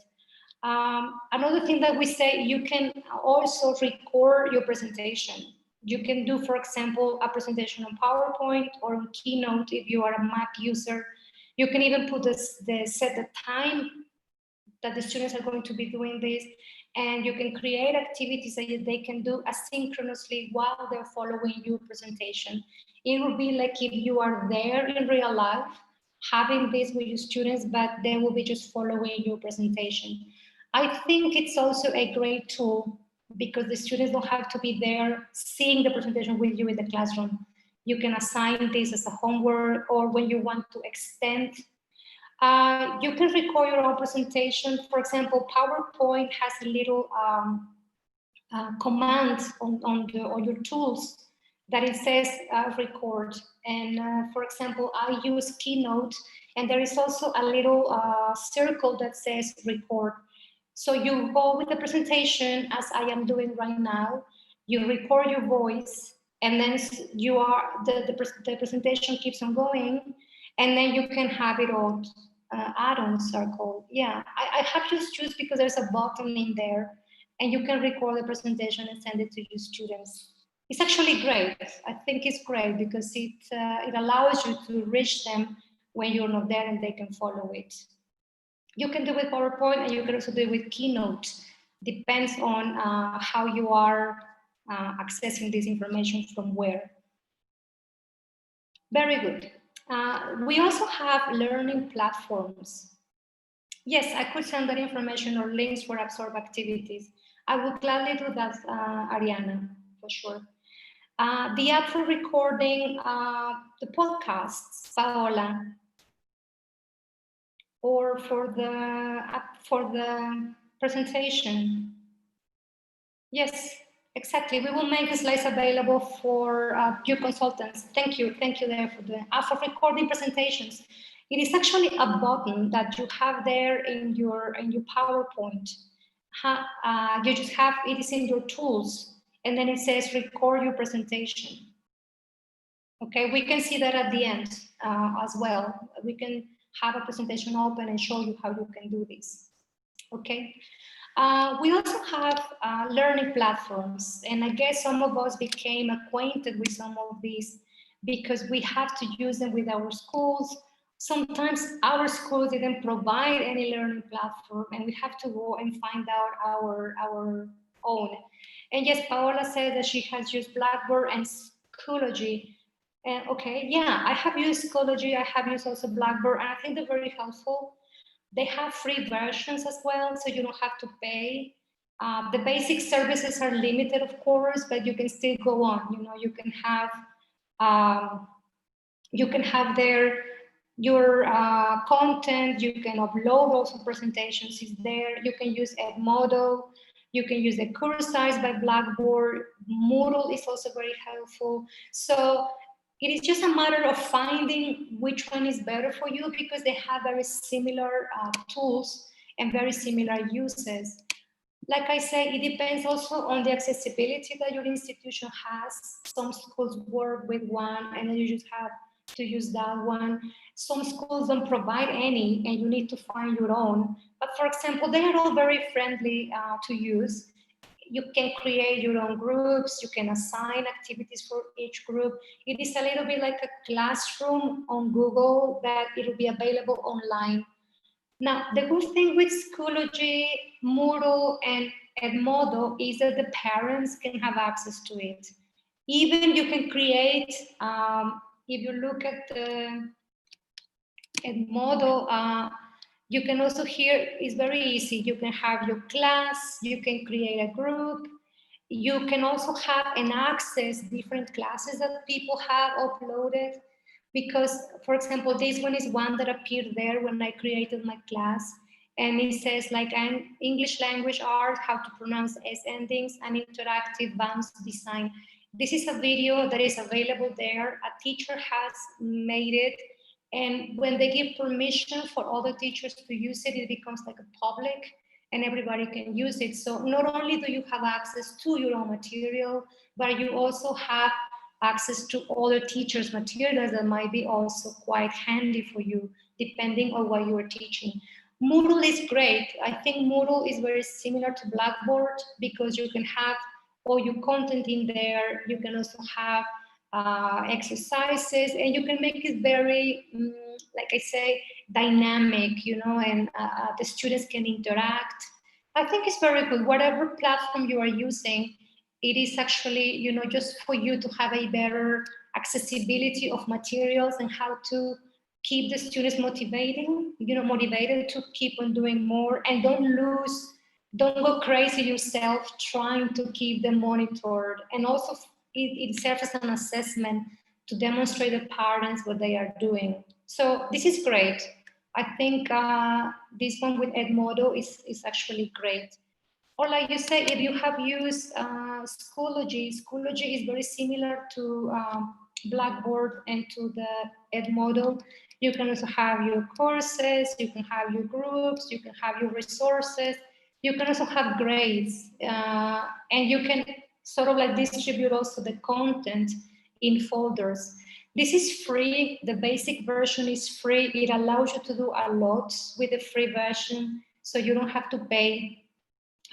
Another thing that we say, you can also record your presentation. You can do, for example, a presentation on PowerPoint or on Keynote if you are a Mac user. You can even put set the time that the students are going to be doing this, and you can create activities that they can do asynchronously while they're following your presentation. It will be like if you are there in real life having this with your students, but they will be just following your presentation. I think it's also a great tool because the students don't have to be there seeing the presentation with you in the classroom. You can assign this as a homework, or when you want to extend. You can record your own presentation. For example, PowerPoint has a little command on your tools that it says record. And for example, I use Keynote, and there is also a little circle that says record. So you go with the presentation as I am doing right now, you record your voice, and then you are the presentation keeps on going, and then you can have it all add-on circle. Yeah, I have just choose because there's a button in there, and you can record the presentation and send it to your students. It's actually great. I think it's great because it allows you to reach them when you're not there, and they can follow it. You can do it with PowerPoint, and you can also do it with Keynote. Depends on how you are accessing this information from where. Very good. We also have learning platforms. Yes, I could send that information or links for absorb activities. I would gladly do that, Ariana, for sure. The app for recording the podcasts, Paola, or for the presentation. Yes, exactly. We will make the slides available for your consultants. Thank you there for the for recording presentations. It is actually a button that you have there in your PowerPoint. You just have it is in your tools, and then it says record your presentation. Okay, we can see that at the end as well. We can have a presentation open and show you how you can do this. Okay. We also have learning platforms, and I guess some of us became acquainted with some of these because we have to use them with our schools. Sometimes our schools didn't provide any learning platform, and we have to go and find out our own. And yes, Paola said that she has used Blackboard and Schoology. Okay, yeah, I have used Schoology, I have used also Blackboard, and I think they're very helpful. They have free versions as well, so you don't have to pay. The basic services are limited, of course, but you can still go on. You know, you can have there your content. You can upload also presentations. Is there? You can use Edmodo. You can use the Cursize by Blackboard. Moodle is also very helpful. So it is just a matter of finding which one is better for you because they have very similar tools and very similar uses. Like I say, it depends also on the accessibility that your institution has. Some schools work with one and then you just have to use that one. Some schools don't provide any and you need to find your own. But for example, they are all very friendly to use. You can create your own groups, you can assign activities for each group. It is a little bit like a classroom on Google that it will be available online. Now, the good thing with Schoology, Moodle, and Edmodo is that the parents can have access to it. Even you can create, if you look at the Edmodo, you can also here, it's very easy. You can have your class, you can create a group. You can also have and access different classes that people have uploaded. Because, for example, this one is one that appeared there when I created my class. And it says like English language art, how to pronounce S endings, and interactive bounce design. This is a video that is available there. A teacher has made it. And when they give permission for other teachers to use it, it becomes like a public and everybody can use it. So not only do you have access to your own material, but you also have access to other teachers' materials that might be also quite handy for you, depending on what you are teaching. Moodle is great. I think Moodle is very similar to Blackboard because you can have all your content in there. You can also have exercises, and you can make it very, like I say, dynamic, you know, and the students can interact. I think it's very good. Whatever platform you are using, it is actually, you know, just for you to have a better accessibility of materials and how to keep the students motivated to keep on doing more and don't lose don't go crazy yourself trying to keep them monitored. And also it serves as an assessment to demonstrate the parents what they are doing. So this is great. I think this one with Edmodo is actually great. Or like you say, if you have used Schoology, Schoology is very similar to Blackboard and to the Edmodo. You can also have your courses, you can have your groups, you can have your resources, you can also have grades, and you can sort of like distribute also the content in folders. This is free. The basic version is free. It allows you to do a lot with the free version, so you don't have to pay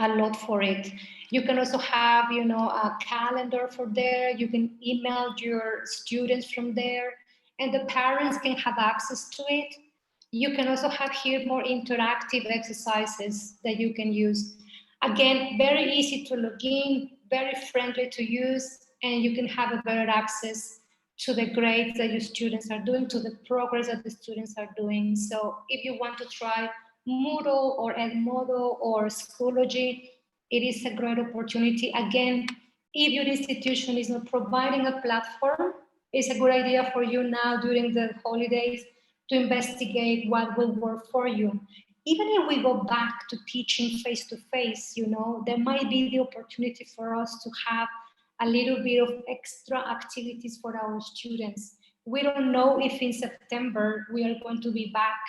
a lot for it. You can also have, you know, a calendar for there. You can email your students from there, and the parents can have access to it. You can also have here more interactive exercises that you can use. Again, very easy to log in, very friendly to use, and you can have a better access to the grades that your students are doing, to the progress that the students are doing. So if you want to try Moodle or Edmodo or Schoology, it is a great opportunity. Again, if your institution is not providing a platform, it's a good idea for you now during the holidays to investigate what will work for you. Even if we go back to teaching face-to-face, you know, there might be the opportunity for us to have a little bit of extra activities for our students. We don't know if in September we are going to be back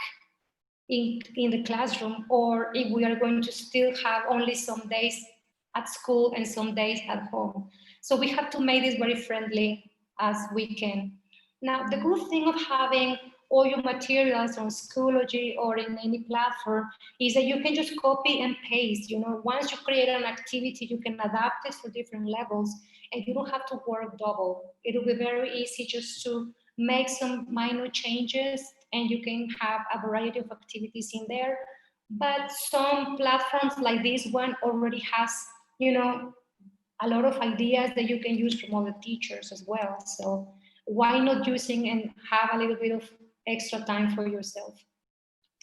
in the classroom, or if we are going to still have only some days at school and some days at home. So we have to make this very friendly as we can. Now, the good thing of having all your materials on Schoology or in any platform is that you can just copy and paste. You know, once you create an activity, you can adapt it for different levels, and you don't have to work double. It will be very easy just to make some minor changes, and you can have a variety of activities in there. But some platforms like this one already has, you know, a lot of ideas that you can use from other teachers as well. So why not using and have a little bit of extra time for yourself?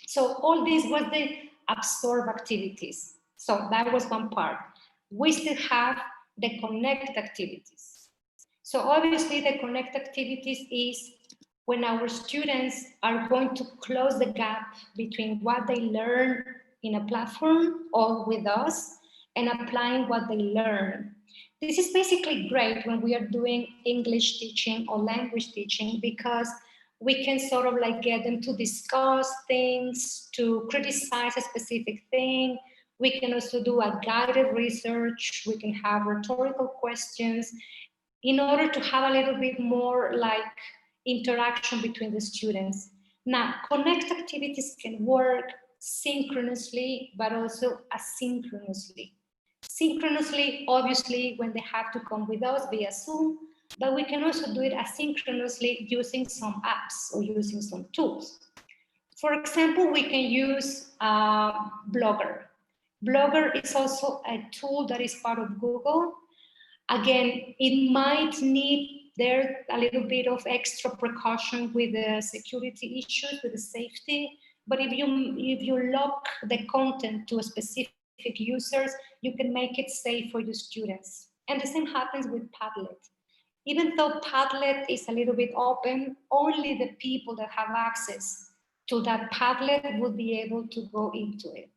So all this was the absorb activities. So that was one part. We still have the connect activities. So obviously the connect activities is when our students are going to close the gap between what they learn in a platform or with us and applying what they learn. This is basically great when we are doing English teaching or language teaching, because we can sort of like get them to discuss things, to criticize a specific thing. We can also do a guided research. We can have rhetorical questions in order to have a little bit more like interaction between the students. Now, connect activities can work synchronously, but also asynchronously. Synchronously, obviously, when they have to come with us via Zoom, but we can also do it asynchronously using some apps or using some tools. For example, we can use Blogger. Blogger is also a tool that is part of Google. Again, it might need there a little bit of extra precaution with the security issues, with the safety. But if you lock the content to a specific users, you can make it safe for your students. And the same happens with Padlet. Even though Padlet is a little bit open, only the people that have access to that Padlet will be able to go into it.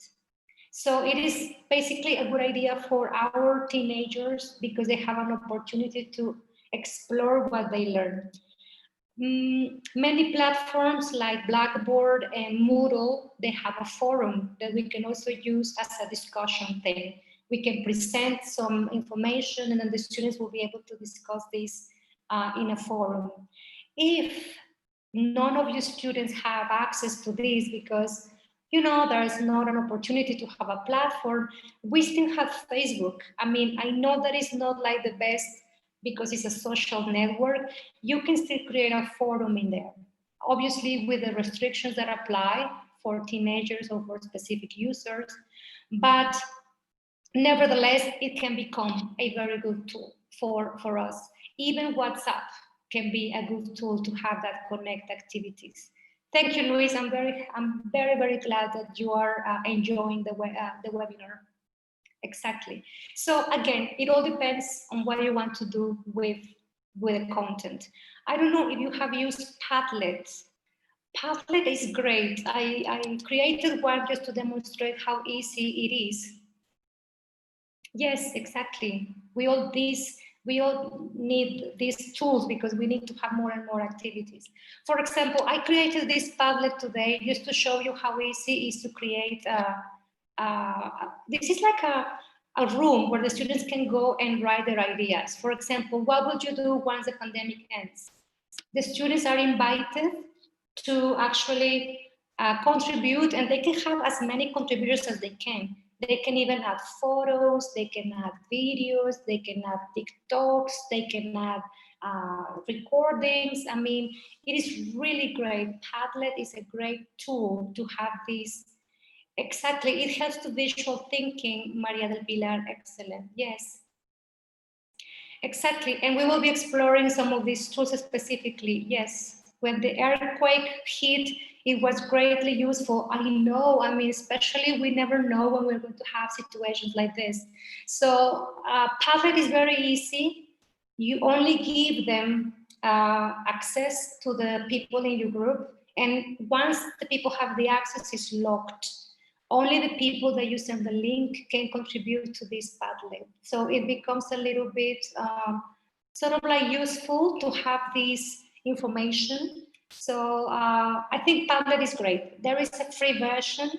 So it is basically a good idea for our teenagers because they have an opportunity to explore what they learn. Many platforms like Blackboard and Moodle, they have a forum that we can also use as a discussion thing. We can present some information and then the students will be able to discuss this in a forum. If none of your students have access to this because there is not an opportunity to have a platform, we still have Facebook. I mean, I know that it's not like the best because it's a social network. You can still create a forum in there, obviously with the restrictions that apply for teenagers or for specific users, but nevertheless, it can become a very good tool for us. Even WhatsApp can be a good tool to have that connect activities. Thank you, Luis. I'm very, very glad that you are enjoying the webinar. exactly. So again, it all depends on what you want to do with the content. I don't know if you have used Padlet. Padlet is great. I created one just to demonstrate how easy it is. Yes, exactly. We all need these tools because we need to have more and more activities. For example, I created this Padlet today just to show you how easy it is to create this is like a room where the students can go and write their ideas. For example, what would you do once the pandemic ends? The students are invited to actually contribute, and they can have as many contributors as they can. They can even add photos, they can add videos, they can add TikToks, they can add recordings. I mean, it is really great. Padlet is a great tool to have this. Exactly, it helps to visual thinking, Maria del Pilar, excellent, yes. Exactly, and we will be exploring some of these tools specifically, yes. When the earthquake hit, it was greatly useful. I know, I mean, especially we never know when we're going to have situations like this. So Padlet is very easy. You only give them access to the people in your group. And once the people have the access, it's locked. Only the people that you send the link can contribute to this Padlet. So it becomes a little bit sort of like useful to have this information. So I think Padlet is great. There is a free version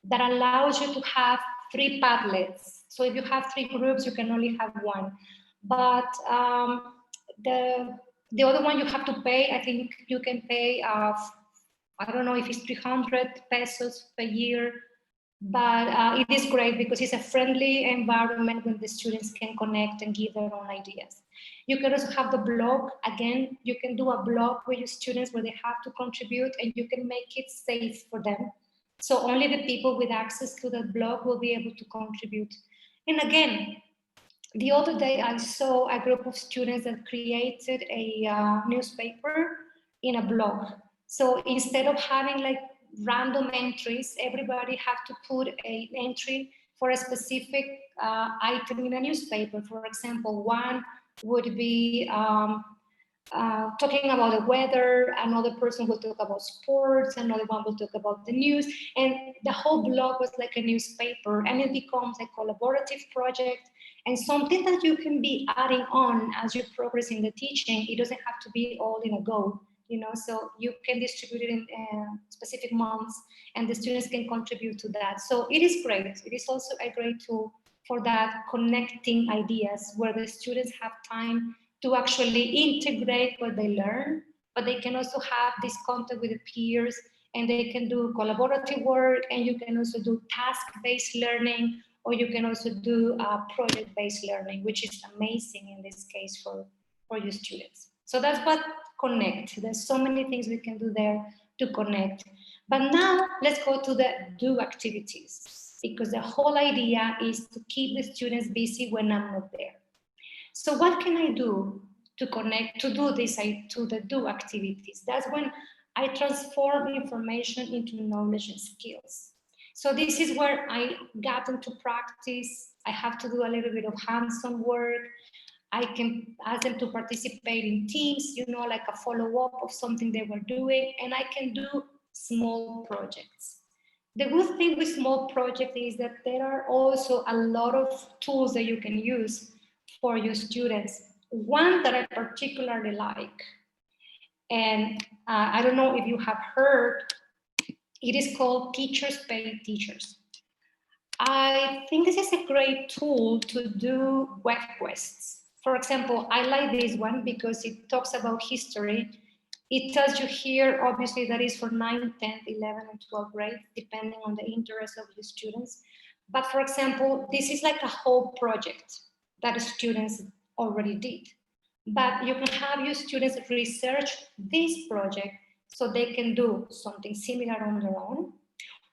that allows you to have 3 Padlets. So if you have 3 groups, you can only have 1. But the other one you have to pay. I think you can pay, I don't know if it's 300 pesos per year, but it is great because it's a friendly environment where the students can connect and give their own ideas. You can also have the blog. Again, you can do a blog with your students where they have to contribute, and you can make it safe for them. So only the people with access to that blog will be able to contribute. And again, the other day I saw a group of students that created a newspaper in a blog. So instead of having like random entries, everybody have to put an entry for a specific item in a newspaper. For example, one would be talking about the weather, another person will talk about sports, another one will talk about the news, and the whole blog was like a newspaper, and it becomes a collaborative project and something that you can be adding on as you progress in the teaching. It doesn't have to be all in a go, you know, so you can distribute it in specific months, and the students can contribute to that. So it is great. It is also a great tool for that connecting ideas where the students have time to actually integrate what they learn, but they can also have this contact with the peers, and they can do collaborative work, and you can also do task-based learning, or you can also do project-based learning, which is amazing in this case for your students. So that's what connect. There's so many things we can do there to connect. But now let's go to the do activities, because the whole idea is to keep the students busy when I'm not there. So what can I do to connect, to do this, to the do activities? That's when I transform information into knowledge and skills. So this is where I got them to practice. I have to do a little bit of hands-on work. I can ask them to participate in teams, you know, like a follow-up of something they were doing, and I can do small projects. The good thing with small projects is that there are also a lot of tools that you can use for your students. One that I particularly like, and I don't know if you have heard, it is called Teachers Pay Teachers. I think this is a great tool to do web quests. For example, I like this one because it talks about history. It tells you here, obviously, that is for 9th, 10th, 11th, and 12th grade, depending on the interest of your students. But for example, this is like a whole project that the students already did. But you can have your students research this project so they can do something similar on their own.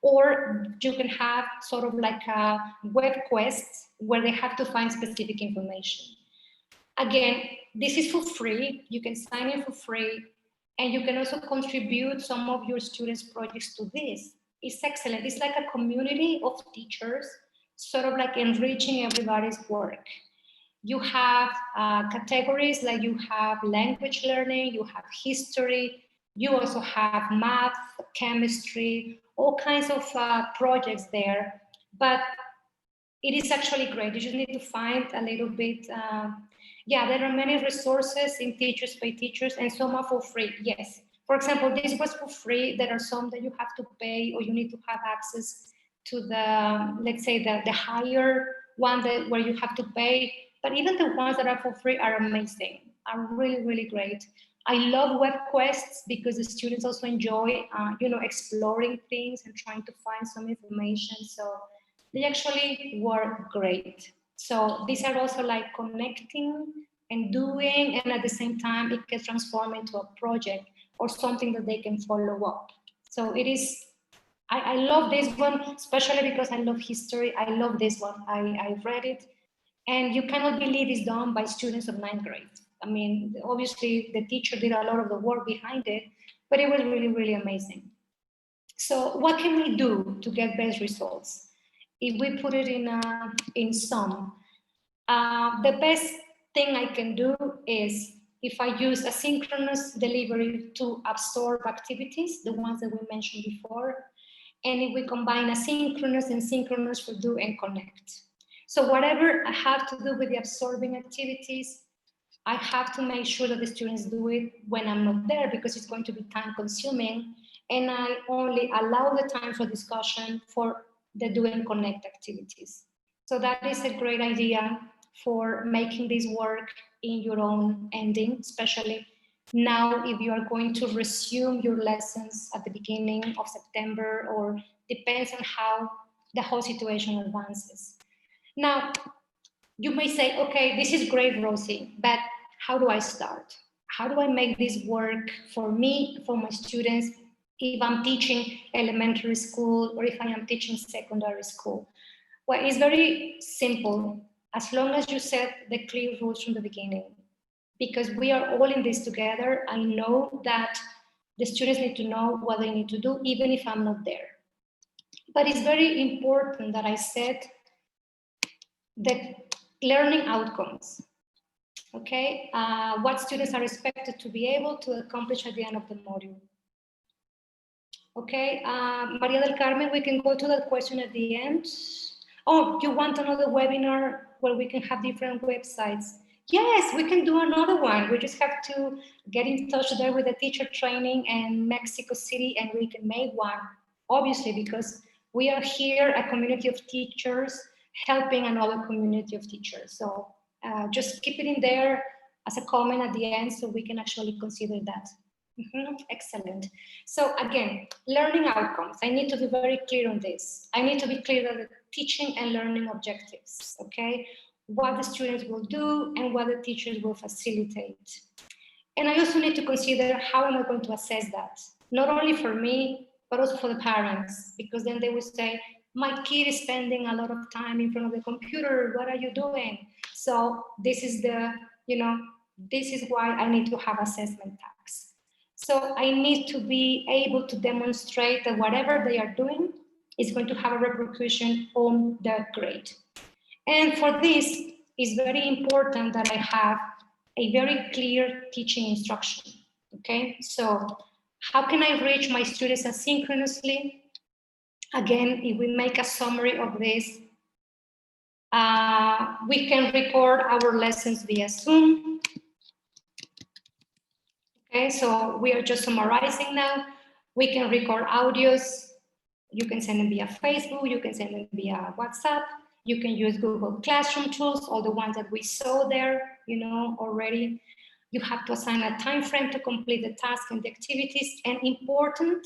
Or you can have sort of like a web quest where they have to find specific information. Again, this is for free. You can sign in for free, and you can also contribute some of your students' projects to this. It's excellent. It's like a community of teachers sort of like enriching everybody's work. You have categories like you have language learning, you have history, you also have math, chemistry, all kinds of projects there. But it is actually great. You just need to find a little bit. Yeah, there are many resources in Teachers Pay Teachers, and some are for free. Yes. For example, this was for free. There are some that you have to pay, or you need to have access to the, let's say, the higher one that where you have to pay. But even the ones that are for free are amazing, are really, really great. I love web quests because the students also enjoy, exploring things and trying to find some information. So they actually work great. So these are also like connecting and doing, and at the same time, it can transform into a project or something that they can follow up. So it is, I love this one, especially because I love history. I love this one. I read it, and you cannot believe it's done by students of 9th grade. I mean, obviously the teacher did a lot of the work behind it, but it was really, really amazing. So what can we do to get best results? If we put it in sum, the best thing I can do is if I use asynchronous delivery to absorb activities, the ones that we mentioned before, and if we combine asynchronous and synchronous for do and connect. So whatever I have to do with the absorbing activities, I have to make sure that the students do it when I'm not there because it's going to be time consuming, and I only allow the time for discussion for the do and connect activities. So that is a great idea for making this work in your own ending, especially now if you are going to resume your lessons at the beginning of September, or depends on how the whole situation advances. Now, you may say, okay, this is great, Rosie, but how do I start? How do I make this work for me, for my students, if I'm teaching elementary school or if I am teaching secondary school? Well, it's very simple, as long as you set the clear rules from the beginning. Because we are all in this together, I know that the students need to know what they need to do, even if I'm not there. But it's very important that I set the learning outcomes. Okay, what students are expected to be able to accomplish at the end of the module. Okay, Maria del Carmen, we can go to that question at the end. Oh, you want another webinar where we can have different websites? Yes, we can do another one. We just have to get in touch there with the teacher training and Mexico City, and we can make one, obviously, because we are here, a community of teachers helping another community of teachers. So just keep it in there as a comment at the end so we can actually consider that. Excellent. So again, learning outcomes. I need to be very clear on this. I need to be clear on the teaching and learning objectives, okay? What the students will do and what the teachers will facilitate. And I also need to consider how am I going to assess that? Not only for me, but also for the parents, because then they will say, my kid is spending a lot of time in front of the computer, what are you doing? So this is the, this is why I need to have assessment tags. So I need to be able to demonstrate that whatever they are doing is going to have a repercussion on the grade. And for this, it's very important that I have a very clear teaching instruction, okay? So how can I reach my students asynchronously? Again, if we make a summary of this, we can record our lessons via Zoom. Okay, so we are just summarizing now. We can record audios. You can send them via Facebook, you can send them via WhatsApp. You can use Google Classroom tools, all the ones that we saw there, already. You have to assign a time frame to complete the task and the activities, and important,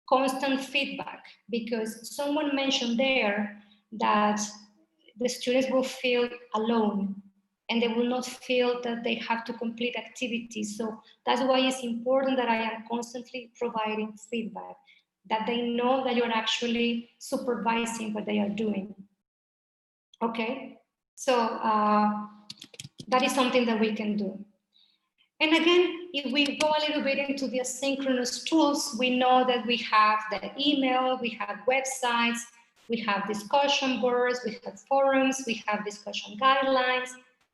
constant feedback, because someone mentioned there that the students will feel alone and they will not feel that they have to complete activities. So that's why it's important that I am constantly providing feedback, that they know that you're actually supervising what they are doing. Okay, so that is something that we can do. And again, if we go a little bit into the asynchronous tools, we know that we have the email, we have websites, We have discussion boards, we have forums, we have discussion guidelines,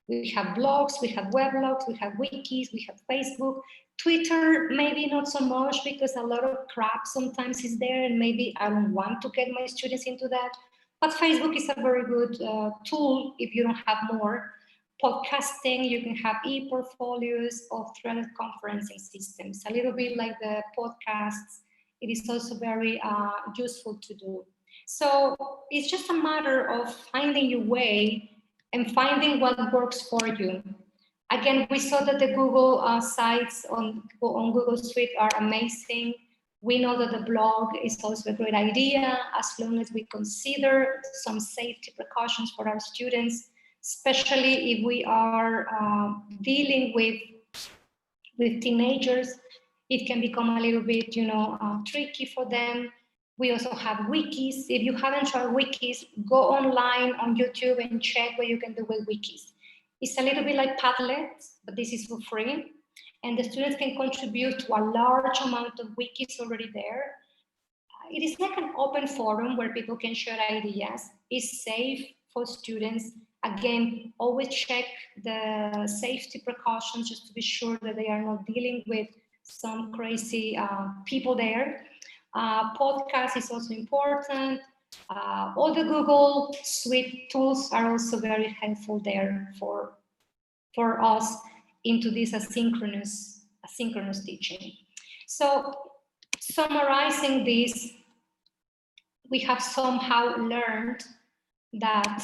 we have blogs, we have weblogs, we have wikis, we have Facebook. Twitter, maybe not so much because a lot of crap sometimes is there and maybe I don't want to get my students into that. But Facebook is a very good tool if you don't have more. Podcasting, you can have e-portfolios or threaded conferencing systems. A little bit like the podcasts, it is also very useful to do. So it's just a matter of finding your way and finding what works for you. Again, we saw that the Google sites on Google Suite are amazing. We know that the blog is also a great idea as long as we consider some safety precautions for our students, especially if we are dealing with teenagers. It can become a little bit, tricky for them. We also have wikis. If you haven't tried wikis, go online on YouTube and check what you can do with wikis. It's a little bit like Padlet, but this is for free. And the students can contribute to a large amount of wikis already there. It is like an open forum where people can share ideas. It's safe for students. Again, always check the safety precautions just to be sure that they are not dealing with some crazy people there. Podcast is also important. All the Google Suite tools are also very helpful there for us into this asynchronous teaching. So summarizing this, we have somehow learned that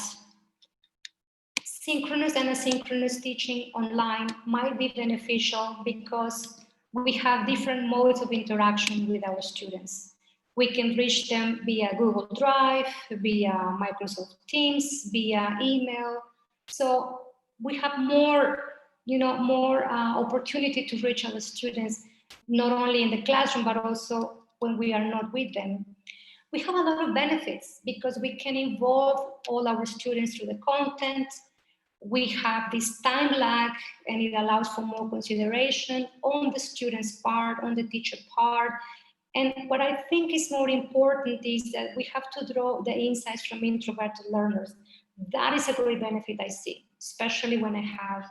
synchronous and asynchronous teaching online might be beneficial because we have different modes of interaction with our students. We can reach them via Google Drive, via Microsoft Teams, via email. So we have more opportunity to reach our students, not only in the classroom, but also when we are not with them. We have a lot of benefits because we can involve all our students through the content. We have this time lag and it allows for more consideration on the student's part, on the teacher part. And what I think is more important is that we have to draw the insights from introverted learners. That is a great benefit I see, especially when I have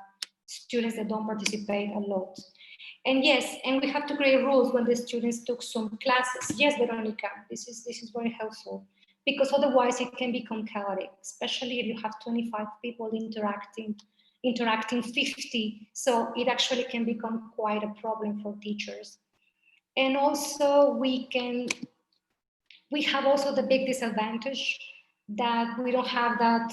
students that don't participate a lot. And yes, and we have to create rules when the students took some classes. Yes, Veronica, this is very helpful because otherwise it can become chaotic, especially if you have 25 people interacting 50. So it actually can become quite a problem for teachers. And also we have also the big disadvantage that we don't have that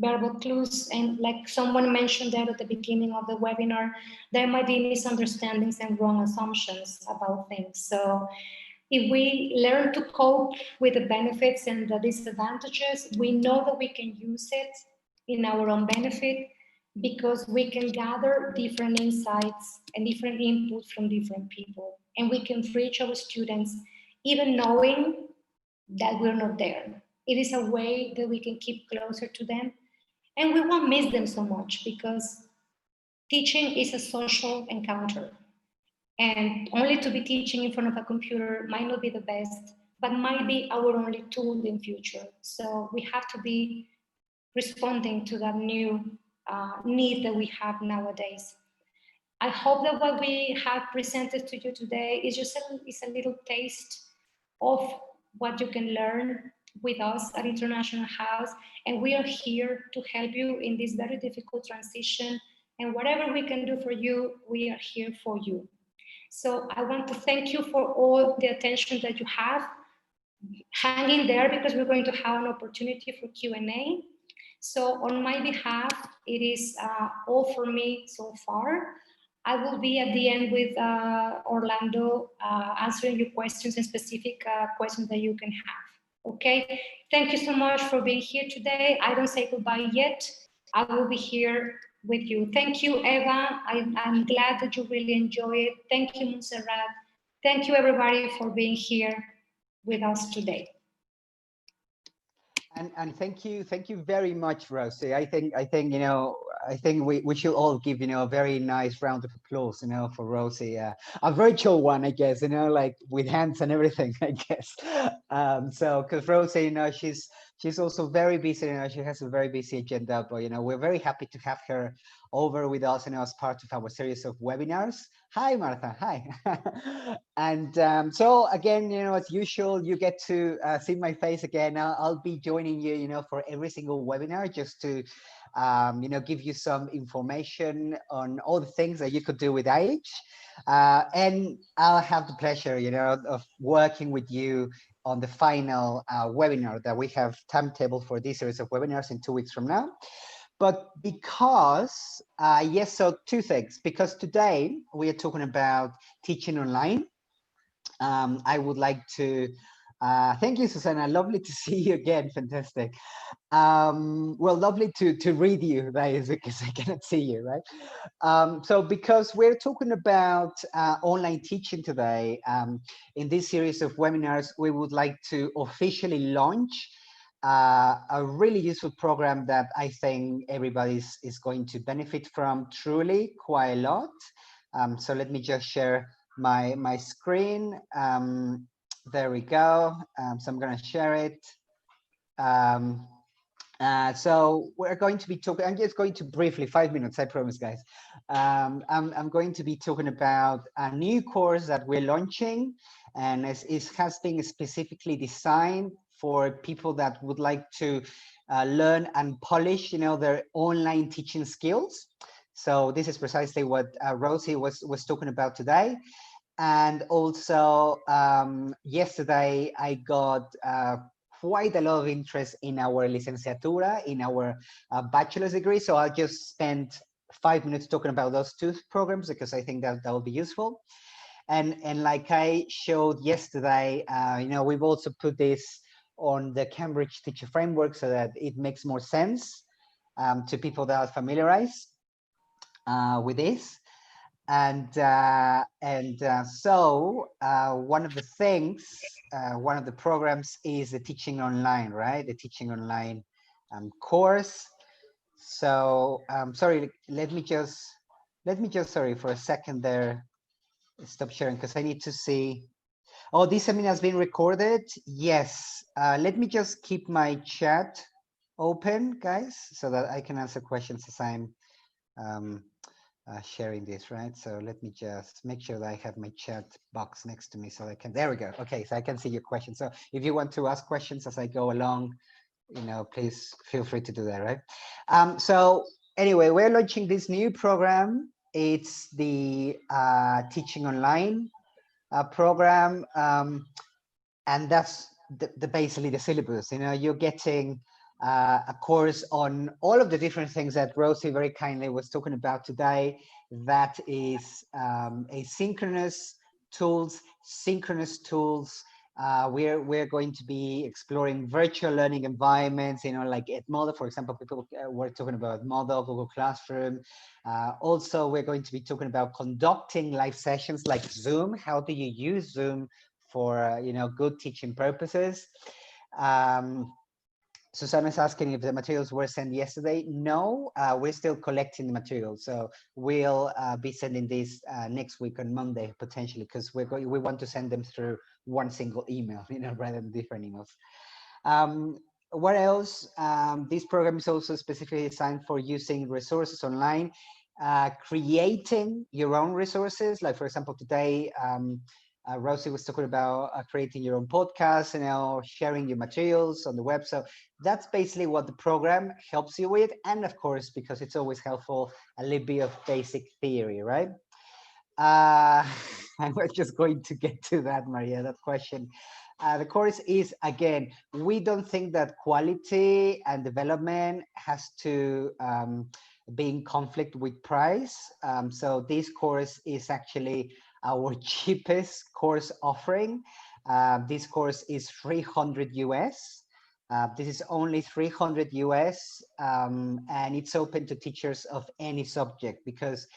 verbal clues, and like someone mentioned there at the beginning of the webinar, there might be misunderstandings and wrong assumptions about things. So if we learn to cope with the benefits and the disadvantages, we know that we can use it in our own benefit because we can gather different insights and different inputs from different people, and we can reach our students even knowing that we're not there. It is a way that we can keep closer to them, and we won't miss them so much because teaching is a social encounter. And only to be teaching in front of a computer might not be the best, but might be our only tool in future. So we have to be responding to that new need that we have nowadays. I hope that what we have presented to you today is just a little taste of what you can learn with us at International House, and we are here to help you in this very difficult transition, and whatever we can do for you, we are here for you. So I want to thank you for all the attention that you have. Hang in there because we're going to have an opportunity for Q&A. So on my behalf, it is all for me so far. I will be at the end with Orlando answering your questions and specific questions that you can have. Okay, thank you so much for being here today. I don't say goodbye yet. I will be here with you. Thank you, Eva. I'm glad that you really enjoy it. Thank you, Montserrat. Thank you, everybody, for being here with us today. And thank you very much, Rosie. I think we should all give a very nice round of applause, for Rosie. A virtual one, I guess, like with hands and everything, I guess. So because Rosie, she's also very busy. She has a very busy agenda, but we're very happy to have her over with us, as part of our series of webinars. Hi, Martha. Hi. And so again, as usual, you get to see my face again. I'll be joining you, for every single webinar, just to, give you some information on all the things that you could do with IH. And I'll have the pleasure, of working with you on the final webinar that we have timetable for this series of webinars in 2 weeks from now. But because, yes, so two things, because today we are talking about teaching online. I would like to thank you, Susanna. Lovely to see you again. Fantastic. Well, lovely to read you, that is, because I cannot see you, right? So because we're talking about online teaching today, in this series of webinars, we would like to officially launch a really useful program that I think everybody is going to benefit from truly quite a lot. So let me just share my screen. There we go. So I'm going to share it. Um, so we're going to be talking, I'm just going to briefly, 5 minutes, I promise, guys. I'm going to be talking about a new course that we're launching, and it has been specifically designed for people that would like to learn and polish, their online teaching skills. So this is precisely what Rosie was talking about today. And also yesterday I got quite a lot of interest in our licenciatura, in our bachelor's degree. So I'll just spend 5 minutes talking about those two programs, because I think that will be useful. And like I showed yesterday, we've also put this on the Cambridge Teacher Framework so that it makes more sense to people that are familiarized with this. So one of the things, one of the programs is the teaching online, right? The teaching online course. So sorry, let me just sorry for a second there, stop sharing, because I need to see. Oh, this seminar has been recorded. Yes. Let me just keep my chat open, guys, so that I can answer questions as I'm sharing this, right? So let me just make sure that I have my chat box next to me so I can, there we go. Okay, so I can see your questions. So if you want to ask questions as I go along, please feel free to do that, right? So anyway, we're launching this new program. It's the teaching online program. And that's basically the syllabus. You're getting a course on all of the different things that Rosie very kindly was talking about today. That is asynchronous tools, synchronous tools. We're going to be exploring virtual learning environments, like Edmodo, for example. People were talking about Edmodo, Google Classroom. Also, we're going to be talking about conducting live sessions like Zoom. How do you use Zoom for good teaching purposes? Susanna is asking if the materials were sent yesterday. No, we're still collecting the materials, so we'll be sending these next week on Monday potentially, because we want to send them through one single email, rather than different emails. What else? This program is also specifically designed for using resources online, creating your own resources. Like, for example, today, Rosie was talking about creating your own podcast, sharing your materials on the web. So that's basically what the program helps you with. And of course, because it's always helpful, a little bit of basic theory, right? I was just going to get to that, Maria, that question. The course is, again, we don't think that quality and development has to be in conflict with price. So this course is actually our cheapest course offering. This course is 300 US. This is only 300 US, and it's open to teachers of any subject, because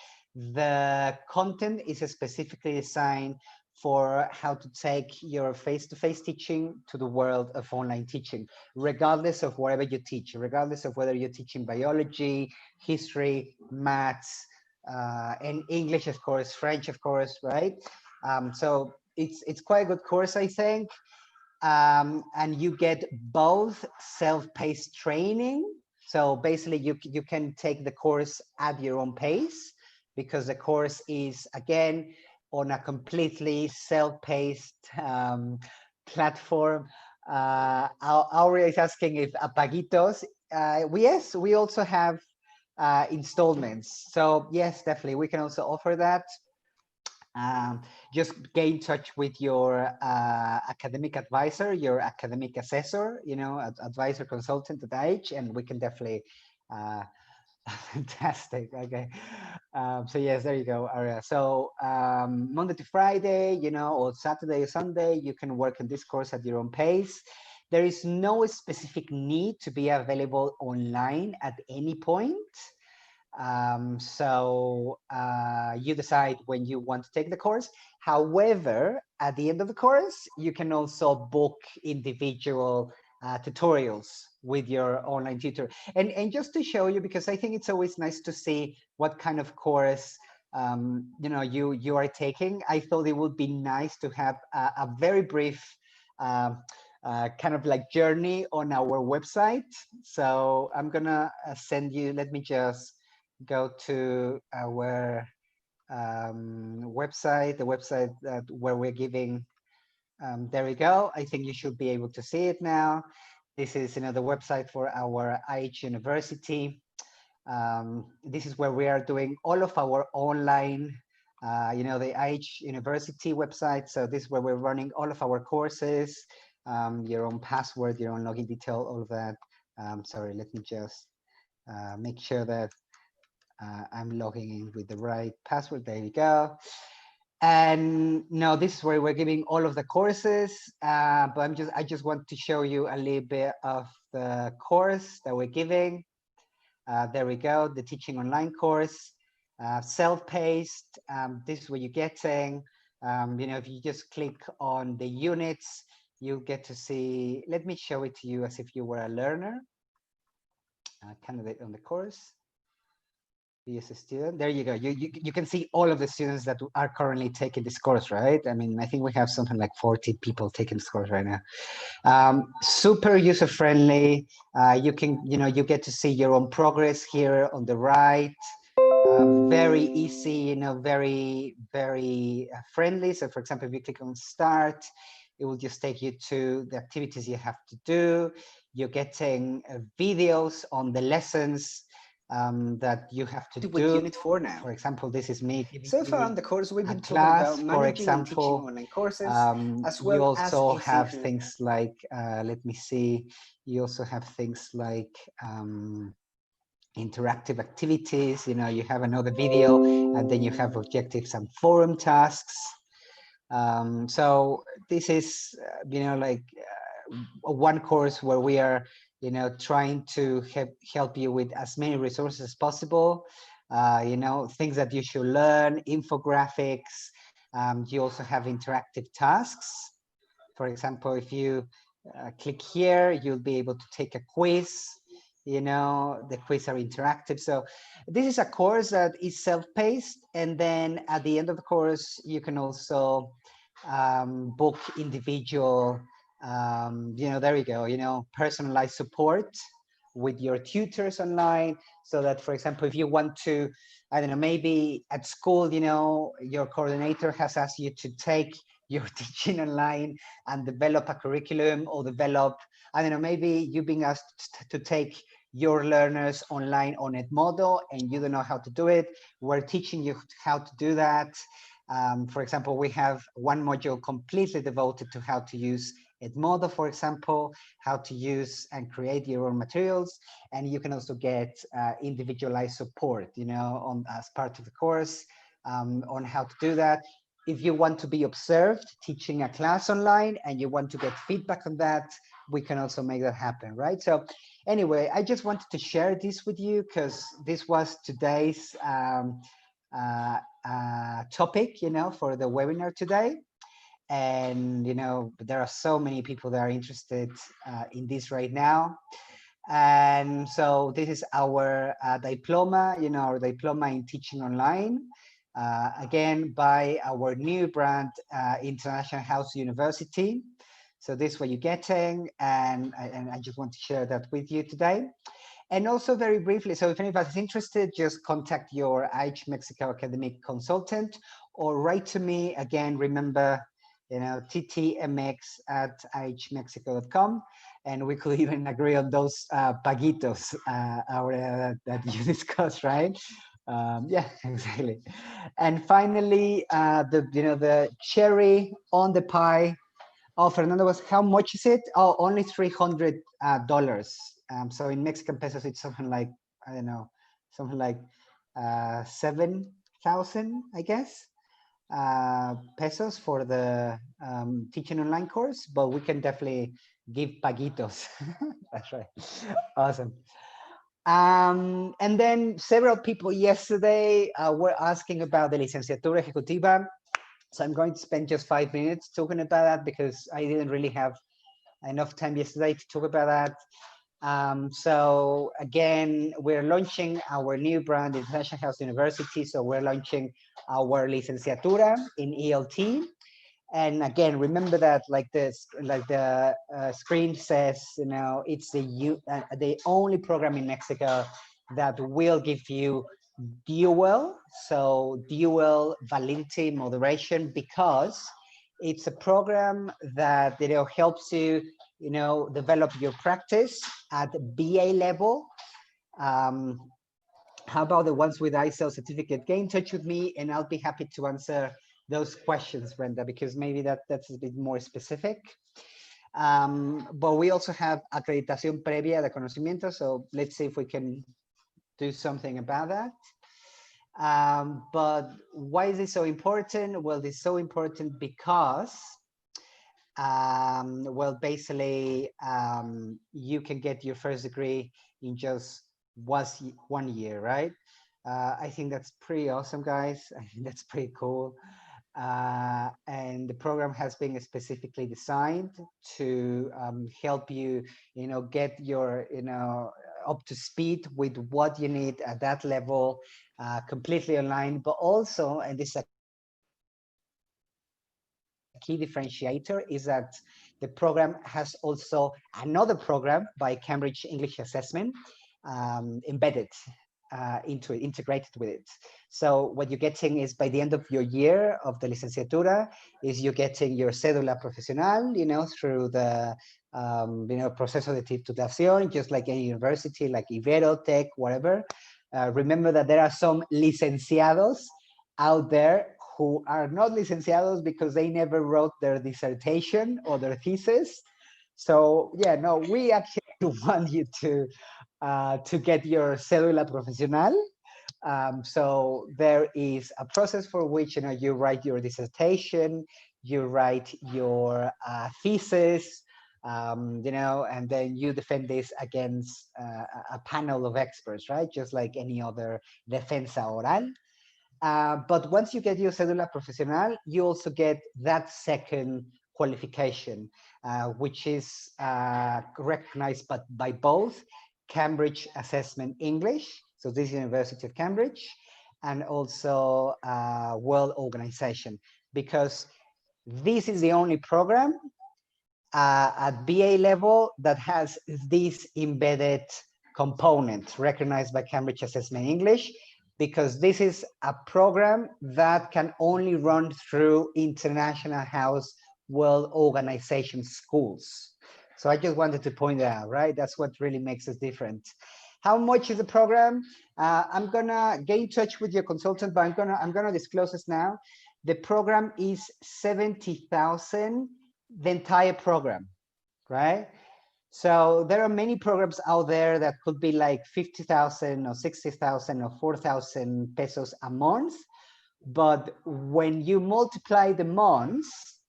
the content is specifically designed for how to take your face-to-face teaching to the world of online teaching, regardless of wherever you teach, regardless of whether you're teaching biology, history, maths, and English, of course, French, of course, right? So it's quite a good course, I think. And you get both self-paced training. So basically you can take the course at your own pace, because the course is, again, on a completely self-paced platform. Aurea is asking if Apaguitos. Yes, we also have installments. So yes, definitely, we can also offer that. Just get in touch with your academic advisor, your academic assessor, advisor consultant at IH, and we can definitely fantastic. Okay. So yes, there you go, Aria. So Monday to Friday, or Saturday or Sunday, you can work on this course at your own pace. There is no specific need to be available online at any point. So you decide when you want to take the course. However, at the end of the course, you can also book individual tutorials with your online tutor. And just to show you, because I think it's always nice to see what kind of course you are taking. I thought it would be nice to have a very brief kind of like journey on our website. So I'm gonna send you, let me just go to our website, the website where we're giving, there we go. I think you should be able to see it now. This is the website for our IH University. This is where we are doing all of our online, the IH University website. So this is where we're running all of our courses, your own password, your own login detail, all of that. Sorry, let me just make sure that I'm logging in with the right password. There you go. And now this is where we're giving all of the courses, but I just want to show you a little bit of the course that we're giving. There we go, the teaching online course, self-paced. This is what you're getting. If you just click on the units, you get to see, let me show it to you as if you were a learner, candidate on the course. Be as a student. There you go. You can see all of the students that are currently taking this course, right? I mean, I think we have something like 40 people taking this course right now. Super user friendly. You can, you get to see your own progress here on the right. Very easy, very, very friendly. So for example, if you click on start, it will just take you to the activities you have to do. You're getting videos on the lessons that you have to do. With Unit 4 now. For example, this is me. So far on the course, we've been talking class, about for managing and teaching example, online courses, as you well as also have asynchronous. things like, let me see, you also have things like interactive activities. You have another video, and then you have objectives and forum tasks. So this is, like one course where we are, trying to help you with as many resources as possible. Things that you should learn, infographics. You also have interactive tasks. For example, if you click here, you'll be able to take a quiz. The quiz are interactive. So this is a course that is self-paced, and then at the end of the course, you can also book individual, there you go, personalized support with your tutors online, so that, for example, if you want to, I don't know, maybe at school, your coordinator has asked you to take your teaching online and develop a curriculum, or develop, I don't know, maybe you've been asked to take your learners online on Edmodo and you don't know how to do it. We're teaching you how to do that. For example, we have one module completely devoted to how to use Edmodo, for example, how to use and create your own materials. And you can also get individualized support, as part of the course, on how to do that. If you want to be observed teaching a class online and you want to get feedback on that, we can also make that happen, right? So anyway, I just wanted to share this with you because this was today's topic, for the webinar today. and there are so many people that are interested in this right now. And so this is our diploma, our diploma in teaching online, again by our new brand, International House University. So this is what you're getting, and I just want to share that with you today. And also very briefly, so if anybody is interested, just contact your IH Mexico academic consultant or write to me. Again, remember, ttmx@ihmexico.com, and we could even agree on those paguitos that you discussed, right? Yeah, exactly. And finally, the cherry on the pie. Oh, Fernando was, how much is it? Oh, only $300. So in Mexican pesos, it's something like, I don't know, something like 7,000, I guess, pesos for the teaching online course, but we can definitely give paguitos. That's right. Awesome. And then several people yesterday were asking about the Licenciatura Ejecutiva. So I'm going to spend just 5 minutes talking about that because I didn't really have enough time yesterday to talk about that. So again, we're launching our new brand, International House University. So we're launching our licenciatura in ELT. And again, remember that like the screen says, it's the only program in Mexico that will give you dual, so dual validity moderation, because it's a program that helps you develop your practice at BA level. How about the ones with ISO certificate? Get in touch with me and I'll be happy to answer those questions, Brenda, because maybe that's a bit more specific. But we also have acreditación previa de conocimiento, so let's see if we can do something about that. But why is this so important? Well, it's so important because, well, basically, you can get your first degree in just 1 year, right? I think that's pretty awesome, guys. I think that's pretty cool. And the program has been specifically designed to help you, get your, up to speed with what you need at that level, completely online, but also, and this is a key differentiator, is that the program has also another program by Cambridge English Assessment embedded into it, integrated with it. So what you're getting is, by the end of your year of the licenciatura, is you're getting your cédula profesional, through the proceso de titulación, just like any university, like Ibero, Tech, whatever. Remember that there are some licenciados out there who are not licenciados because they never wrote their dissertation or their thesis. So yeah, no, we actually want you to get your cédula profesional. So there is a process for which you write your dissertation, you write your thesis, and then you defend this against a panel of experts, right? Just like any other defensa oral. But once you get your cédula profesional, you also get that second qualification, which is recognized by both Cambridge Assessment English, so this University of Cambridge, and also World Organization, because this is the only program at BA level that has this embedded component recognized by Cambridge Assessment English, because this is a program that can only run through International House World Organization schools. So I just wanted to point that out, right? That's what really makes us different. How much is the program? I'm gonna get in touch with your consultant, but I'm gonna disclose this now. The program is 70,000, the entire program, right? So there are many programs out there that could be like 50,000 or 60,000 or 4,000 pesos a month. But when you multiply the months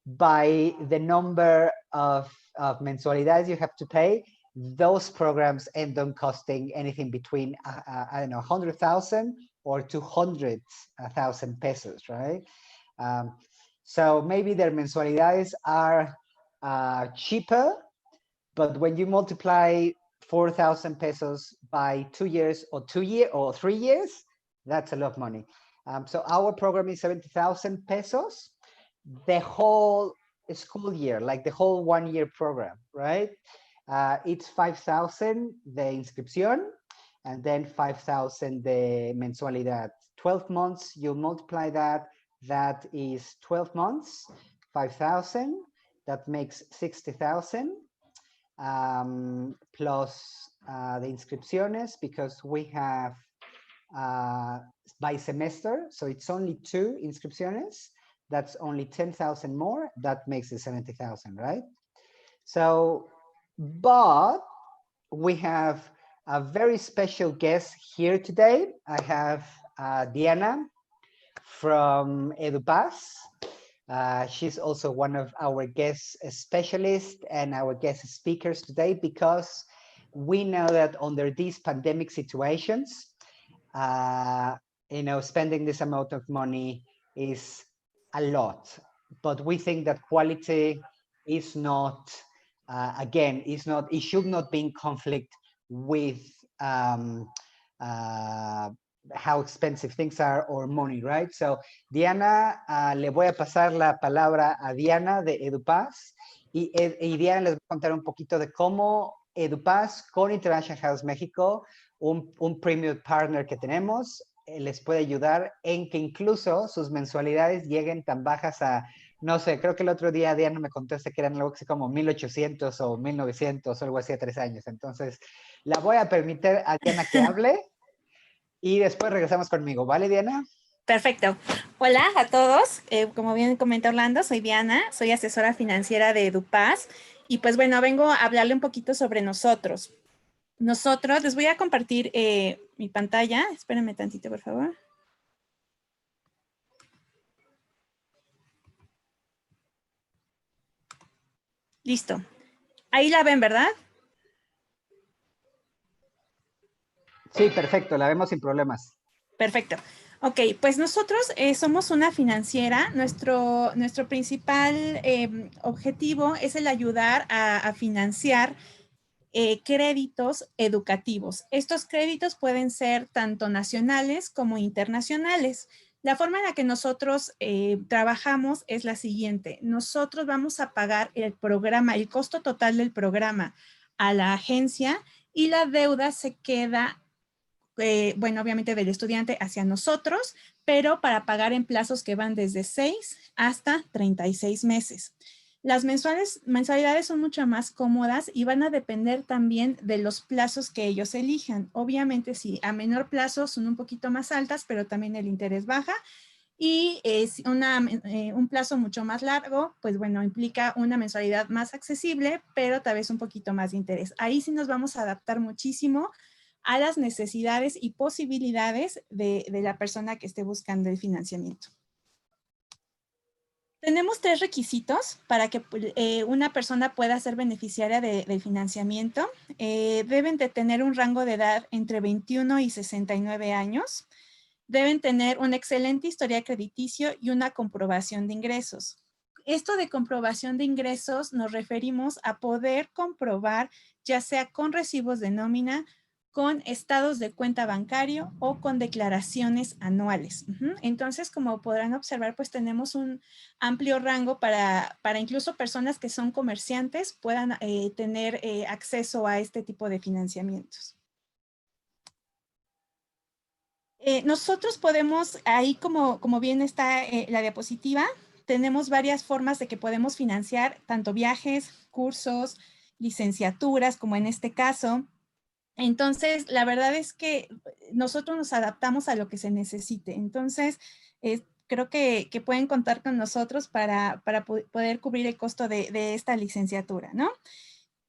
by the number of mensualidades you have to pay, those programs end up costing anything between, I don't know, 100,000 or 200,000 pesos, right? So maybe their mensualidades are cheaper, but when you multiply 4,000 pesos by 2 years or 3 years, that's a lot of money. So our program is 70,000 pesos, the whole school year, like the whole 1 year program, right? It's 5,000 the inscripción, and then 5,000 the mensualidad. 12 months, you multiply that, that is 12 months, 5,000, that makes 60,000, plus the inscripciones, because we have by semester, so it's only 2 inscripciones, that's only 10,000 more, that makes it 70,000, right? So, but we have a very special guest here today. I have Diana from EduPaz. She's also one of our guest specialists and our guest speakers today, because we know that under these pandemic situations, you know, spending this amount of money is a lot, but we think that quality is not, again, it should not be in conflict with how expensive things are or money, right? So Diana, le voy a pasar la palabra a Diana de EduPaz, y Diana les va a contar un poquito de cómo EduPaz con International House México, un premium partner que tenemos, les puede ayudar en que incluso sus mensualidades lleguen tan bajas a, no sé, creo que el otro día Diana me contesta que eran algo así como 1,800 o 1,900 o algo así a 3 años. Entonces, la voy a permitir a Diana que hable y después regresamos conmigo. ¿Vale, Diana? Perfecto. Hola a todos. Como bien comenta Orlando, soy Diana, soy asesora financiera de EduPaz. Y pues bueno, vengo a hablarle un poquito sobre nosotros. Nosotros, les voy a compartir mi pantalla. Espérenme tantito, por favor. Listo. Ahí la ven, ¿verdad? Sí, perfecto, la vemos sin problemas. Perfecto. Ok, pues nosotros somos una financiera. Nuestro principal objetivo es el ayudar a financiar créditos educativos. Estos créditos pueden ser tanto nacionales como internacionales. La forma en la que nosotros trabajamos es la siguiente. Nosotros vamos a pagar el programa, el costo total del programa a la agencia, y la deuda se queda, bueno, obviamente del estudiante hacia nosotros, pero para pagar en plazos que van desde 6 hasta 36 meses. Las mensualidades son mucho más cómodas y van a depender también de los plazos que ellos elijan. Obviamente, sí, a menor plazo son un poquito más altas, pero también el interés baja. Y un plazo mucho más largo, pues bueno, implica una mensualidad más accesible, pero tal vez un poquito más de interés. Ahí sí nos vamos a adaptar muchísimo a las necesidades y posibilidades de la persona que esté buscando el financiamiento. Tenemos 3 requisitos para que una persona pueda ser beneficiaria del financiamiento. Deben de tener un rango de edad entre 21 y 69 años. Deben tener un excelente historial crediticio y una comprobación de ingresos. Esto de comprobación de ingresos nos referimos a poder comprobar, ya sea con recibos de nómina, con estados de cuenta bancario o con declaraciones anuales. Entonces, como podrán observar, pues tenemos un amplio rango para incluso personas que son comerciantes puedan tener acceso a este tipo de financiamientos. Nosotros podemos, ahí como bien está la diapositiva, tenemos varias formas de que podemos financiar tanto viajes, cursos, licenciaturas, como en este caso. Entonces, la verdad es que nosotros nos adaptamos a lo que se necesite. Entonces, creo que pueden contar con nosotros para poder cubrir el costo de esta licenciatura, ¿no?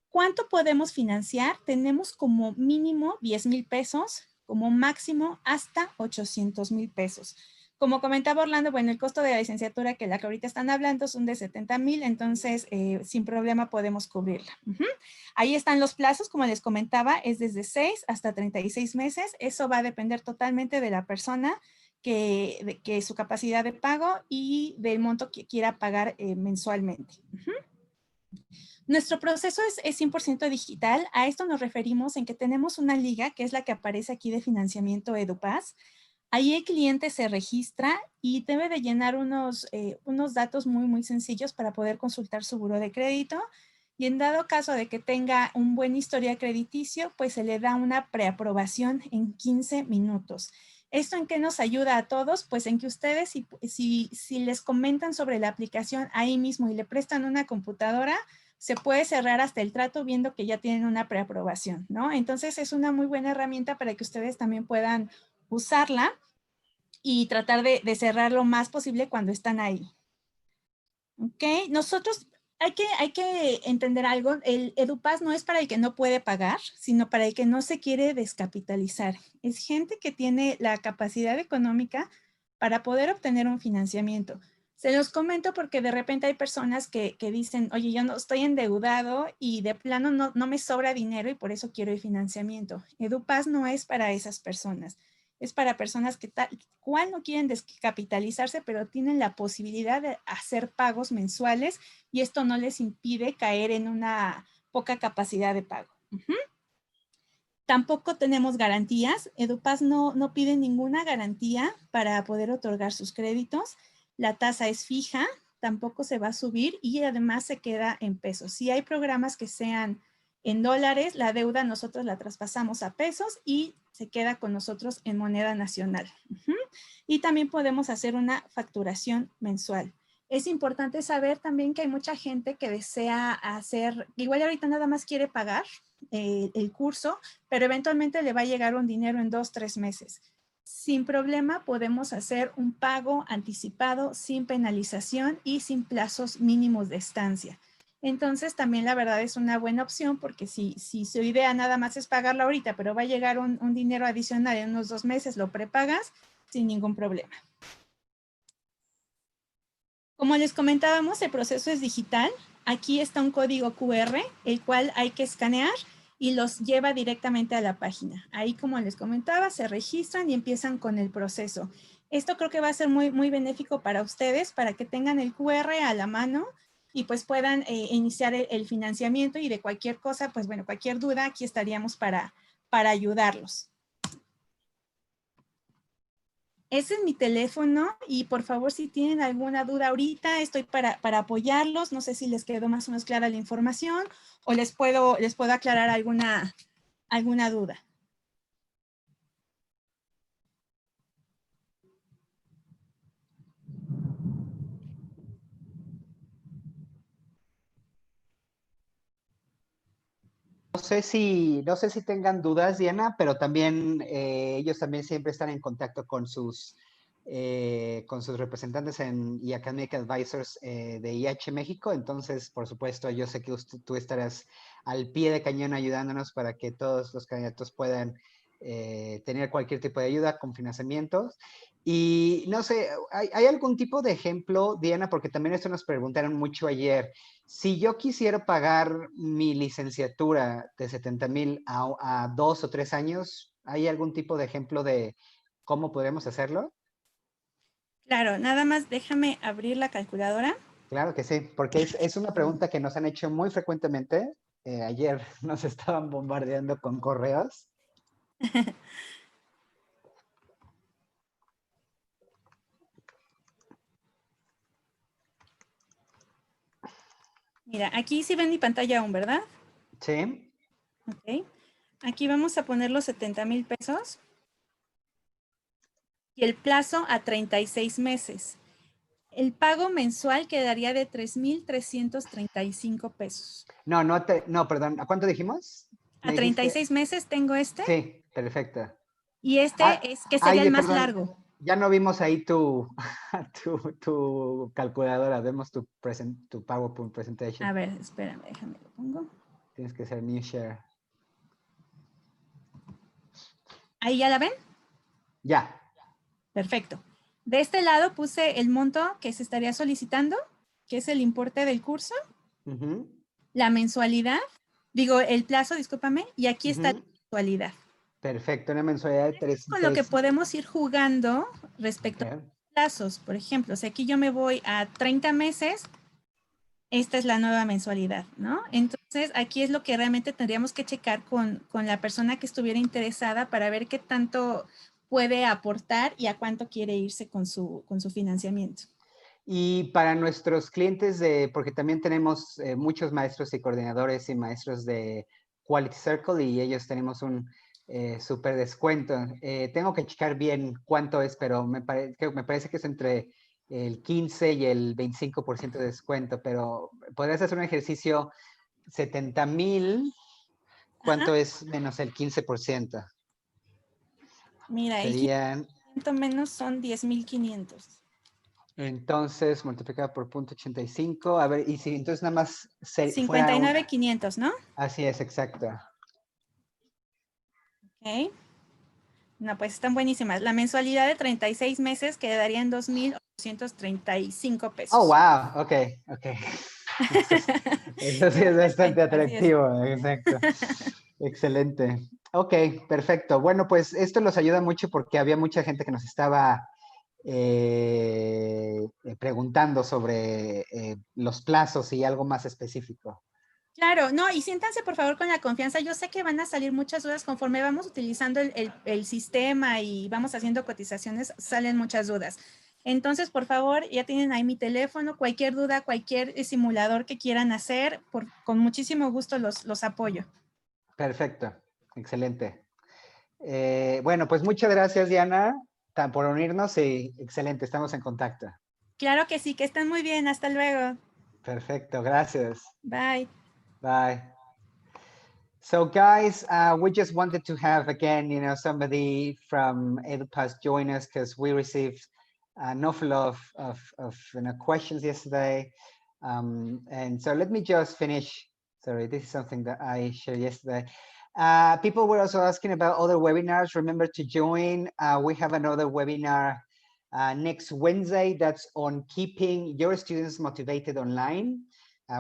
¿Cuánto podemos financiar? Tenemos como mínimo 10,000 pesos, como máximo hasta 800,000 pesos. Como comentaba Orlando, bueno, el costo de la licenciatura que ahorita están hablando son de 70,000, entonces sin problema podemos cubrirla. Ahí están los plazos, como les comentaba, es desde 6 hasta 36 meses. Eso va a depender totalmente de la persona que su capacidad de pago y del monto que quiera pagar mensualmente. Nuestro proceso es 100% digital. A esto nos referimos en que tenemos una liga, que es la que aparece aquí de financiamiento EduPaz. Ahí el cliente se registra y debe de llenar unos datos muy sencillos para poder consultar su buró de crédito. Y en dado caso de que tenga un buen historial crediticio, pues se le da una preaprobación en 15 minutos. ¿Esto en qué nos ayuda a todos? Pues en que ustedes, si les comentan sobre la aplicación ahí mismo y le prestan una computadora, se puede cerrar hasta el trato viendo que ya tienen una preaprobación, ¿no? Entonces es una muy buena herramienta para que ustedes también puedan usarla y tratar de cerrar lo más posible cuando están ahí. ¿Ok? Nosotros hay que entender algo. El EduPaz no es para el que no puede pagar, sino para el que no se quiere descapitalizar. Es gente que tiene la capacidad económica para poder obtener un financiamiento. Se los comento porque de repente hay personas que dicen, oye, yo no estoy endeudado y de plano no me sobra dinero y por eso quiero el financiamiento. EduPaz no es para esas personas. Es para personas que tal cual no quieren descapitalizarse, pero tienen la posibilidad de hacer pagos mensuales y esto no les impide caer en una poca capacidad de pago. Tampoco tenemos garantías. EduPaz no pide ninguna garantía para poder otorgar sus créditos. La tasa es fija, tampoco se va a subir y además se queda en pesos. Si hay programas que sean en dólares, la deuda nosotros la traspasamos a pesos y se queda con nosotros en moneda nacional. Y también podemos hacer una facturación mensual. Es importante saber también que hay mucha gente que desea hacer, igual ahorita nada más quiere pagar el curso, pero eventualmente le va a llegar un dinero en 2 o 3 meses. Sin problema podemos hacer un pago anticipado sin penalización y sin plazos mínimos de estancia. Entonces también la verdad es una buena opción porque si su idea nada más es pagarlo ahorita, pero va a llegar un dinero adicional en unos 2 meses, lo prepagas sin ningún problema. Como les comentábamos, el proceso es digital. Aquí está un código QR, el cual hay que escanear y los lleva directamente a la página. Ahí, como les comentaba, se registran y empiezan con el proceso. Esto creo que va a ser muy benéfico para ustedes, para que tengan el QR a la mano y pues puedan iniciar el financiamiento y de cualquier cosa, pues bueno, cualquier duda, aquí estaríamos para ayudarlos. Ese es mi teléfono y por favor si tienen alguna duda ahorita estoy para apoyarlos. No sé si les quedó más o menos clara la información o les puedo aclarar alguna duda. No sé si tengan dudas, Diana, pero también ellos también siempre están en contacto con sus representantes y Academic Advisors de IH México. Entonces, por supuesto, yo sé que tú estarás al pie de cañón ayudándonos para que todos los candidatos puedan tener cualquier tipo de ayuda con financiamientos. Y no sé, ¿hay algún tipo de ejemplo, Diana? Porque también esto nos preguntaron mucho ayer. Si yo quisiera pagar mi licenciatura de 70,000 a 2 o 3 años, ¿hay algún tipo de ejemplo de cómo podemos hacerlo? Claro, nada más déjame abrir la calculadora. Claro que sí, porque es una pregunta que nos han hecho muy frecuentemente. Ayer nos estaban bombardeando con correos. Mira, aquí sí ven mi pantalla aún, ¿verdad? Sí. Ok. Aquí vamos a poner los 70,000 pesos y el plazo a 36 meses. El pago mensual quedaría de 3,335 pesos. No, perdón. ¿A cuánto dijimos? A 36 meses tengo este. Sí, perfecto. Y este es que sería el más perdón, largo. Ya no vimos ahí tu calculadora, vemos tu PowerPoint presentation. A ver, espérame, déjame lo pongo. Tienes que hacer new share. ¿Ahí ya la ven? Ya. Perfecto. De este lado puse el monto que se estaría solicitando, que es el importe del curso, la mensualidad, digo, el plazo, discúlpame, y aquí está la mensualidad. Perfecto, una mensualidad de 3. Con lo que podemos ir jugando respecto Okay. a plazos. Por ejemplo, si aquí yo me voy a 30 meses, esta es la nueva mensualidad, ¿no? Entonces, aquí es lo que realmente tendríamos que checar con la persona que estuviera interesada para ver qué tanto puede aportar y a cuánto quiere irse con su financiamiento. Y para nuestros clientes, porque también tenemos muchos maestros y coordinadores y maestros de Quality Circle y ellos tenemos un súper descuento. Tengo que checar bien cuánto es, pero me parece que es entre el 15 y el 25% de descuento, pero podrías hacer un ejercicio 70,000, ¿cuánto es menos el 15%? Mira, Serían... el menos son 10,500. Entonces, multiplicado por 0.85. A ver, y si entonces nada más fuera 59,500, ¿no? Así es, exacto. Ok. No, pues están buenísimas. La mensualidad de 36 meses quedaría en 2,835 pesos. Oh, wow. Ok, ok. Eso sí es bastante atractivo, exacto. Excelente. Ok, perfecto. Bueno, pues esto nos ayuda mucho porque había mucha gente que nos estaba preguntando sobre los plazos y algo más específico. Claro, no, y siéntanse por favor con la confianza. Yo sé que van a salir muchas dudas conforme vamos utilizando el sistema y vamos haciendo cotizaciones, salen muchas dudas. Entonces, por favor, ya tienen ahí mi teléfono, cualquier duda, cualquier simulador que quieran hacer, con muchísimo gusto los apoyo. Perfecto, excelente. Bueno, pues muchas gracias, Diana, por unirnos y excelente, estamos en contacto. Claro que sí, que estén muy bien. Hasta luego. Perfecto, gracias. Bye. Bye. So guys, we just wanted to have again, somebody from EduPass join us because we received an awful lot of questions yesterday. And so let me just finish. Sorry, this is something that I shared yesterday. People were also asking about other webinars. Remember to join. We have another webinar next Wednesday that's on keeping your students motivated online.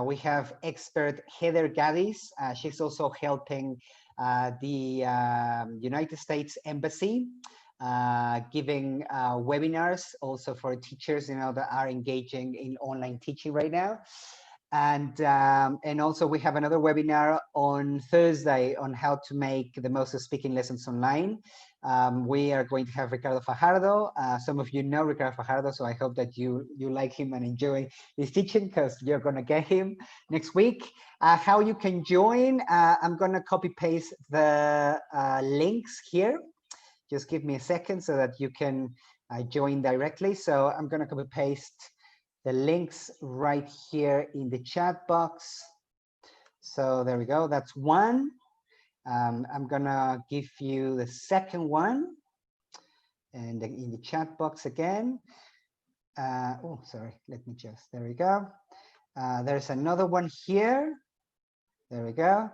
We have expert Heather Gaddis. She's also helping the United States Embassy, giving webinars also for teachers, that are engaging in online teaching right now. And also we have another webinar on Thursday on how to make the most of speaking lessons online. We are going to have Ricardo Fajardo. Some of you know Ricardo Fajardo, so I hope that you like him and enjoy his teaching because you're going to get him next week. How you can join, I'm going to copy paste the links here. Just give me a second so that you can join directly. So I'm going to copy paste the links right here in the chat box. So there we go. That's one. I'm gonna give you the second one, and in the chat box again. Oh, sorry. Let me just. There we go. There's another one here. There we go.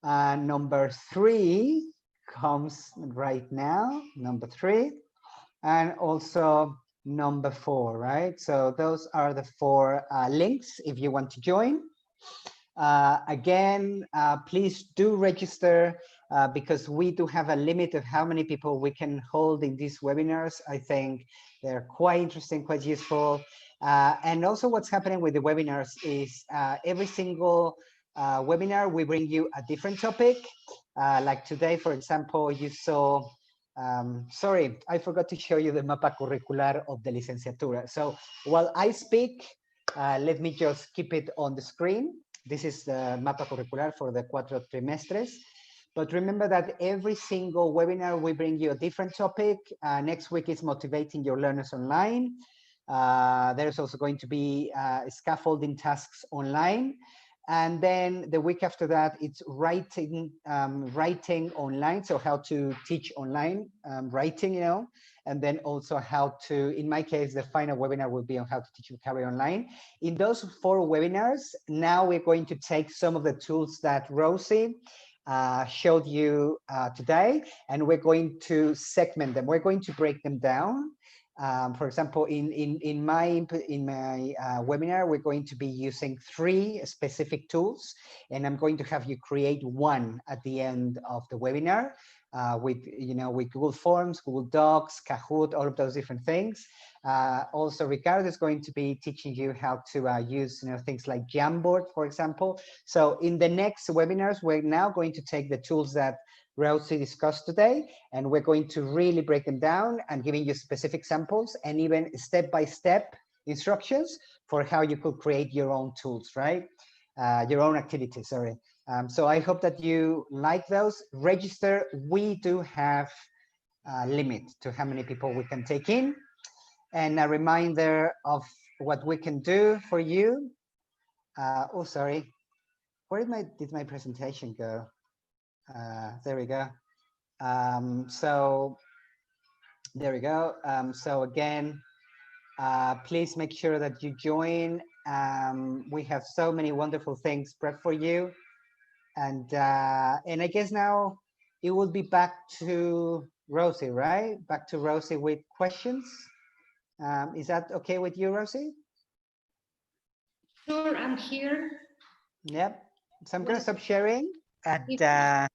Number 3 comes right now. Number 3, and also number 4, right? So those are the 4 links if you want to join. Again, please do register because we do have a limit of how many people we can hold in these webinars. I think they're quite interesting, quite useful. And also what's happening with the webinars is every single webinar, we bring you a different topic. Like today, for example, you saw sorry, I forgot to show you the mapa curricular of the licenciatura. So while I speak, let me just keep it on the screen. This is the mapa curricular for the 4 trimestres. But remember that every single webinar, we bring you a different topic. Next week is motivating your learners online. There's also going to be scaffolding tasks online. And then the week after that, it's writing online. So how to teach online writing, and then also how to, in my case, the final webinar will be on how to teach vocabulary online. In those 4 webinars, now we're going to take some of the tools that Rosie showed you today, and we're going to segment them. We're going to break them down. For example, in my webinar, we're going to be using 3 specific tools, and I'm going to have you create one at the end of the webinar. with, you know, with Google Forms, Google Docs, Kahoot, all of those different things. Also, Ricardo is going to be teaching you how to use, you know, things like Jamboard, for example. So in the next webinars, we're now going to take the tools that Rosie discussed today, and we're going to really break them down and giving you specific samples and even step-by-step instructions for how you could create your own tools, right? Your own activities, sorry. So I hope that you like those. Register. We do have a limit to how many people we can take in. And a reminder of what we can do for you. Oh, sorry. Where did my presentation go? There we go. So there we go. So again, please make sure that you join. We have so many wonderful things prepped for you. And I guess now it will be back to Rosie, right? Back to Rosie with questions. Is that okay with you, Rosie? Sure, I'm here. Yep. So I'm going to stop sharing. And yeah.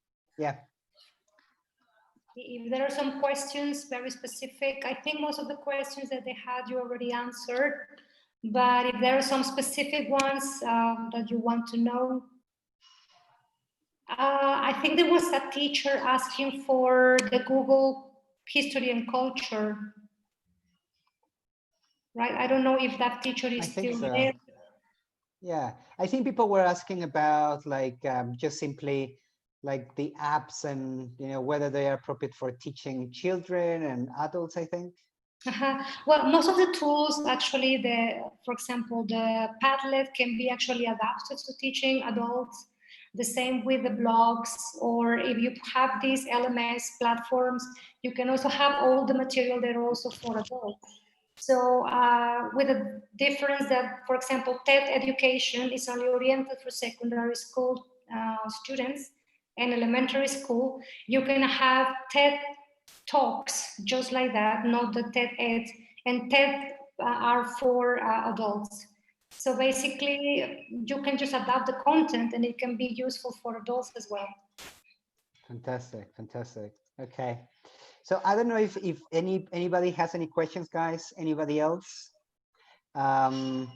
If there are some questions, very specific, I think most of the questions that they had, you already answered. But if there are some specific ones that you want to know, I think there was a teacher asking for the Google history and culture, right? I don't know if that teacher is still there. Yeah, I think people were asking about like just simply like the apps and, you know, whether they are appropriate for teaching children and adults, I think. Well, most of the tools actually, for example, the Padlet can be actually adapted to teaching adults. The same with the blogs, or if you have these LMS platforms, you can also have all the material there also for adults. So with the difference that, for example, TED education is only oriented for secondary school students and elementary school, you can have TED Talks just like that, not the TED Ed, and TED are for adults. So basically, you can just adapt the content and it can be useful for adults as well. Fantastic, fantastic. Okay. So I don't know if anybody has any questions, guys. Anybody else? I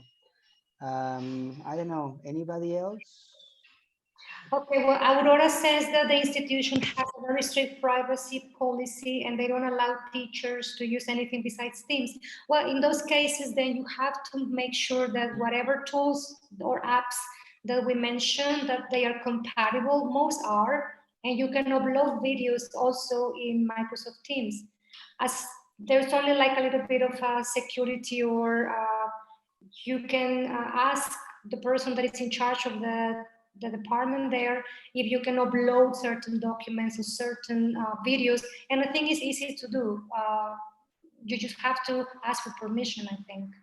don't know. Anybody else? Okay, well, Aurora says that the institution has a very strict privacy policy and they don't allow teachers to use anything besides Teams. Well, in those cases, then you have to make sure that whatever tools or apps that we mentioned, that they are compatible, most are, and you can upload videos also in Microsoft Teams. As there's only like a little bit of security, or you can ask the person that is in charge of the department there if you can upload certain documents or certain videos, and I think it's easy to do. You just have to ask for permission, I think.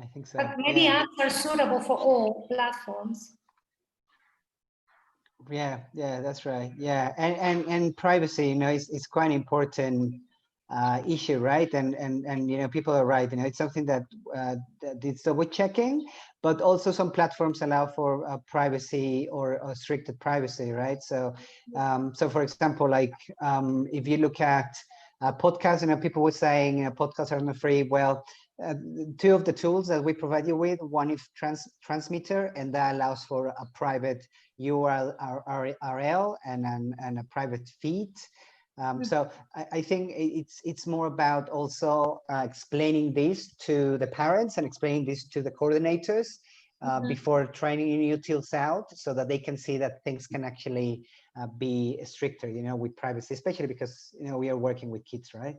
I think so. But many apps are suitable for all platforms. Yeah, that's right. Yeah, and privacy, you know, is quite an important issue, right? And you know, people are right. You know, it's something that it's double checking, but also some platforms allow for privacy or restricted privacy, right? So, so for example, like if you look at podcasts, you know, people were saying, you know, podcasts are not free. Well, two of the tools that we provide you with, one is Transmitter, and that allows for a private URL and a private feed. So I think it's more about also explaining this to the parents and explaining this to the coordinators before trying new tools out, so that they can see that things can actually be stricter, you know, with privacy, especially because, you know, we are working with kids, right?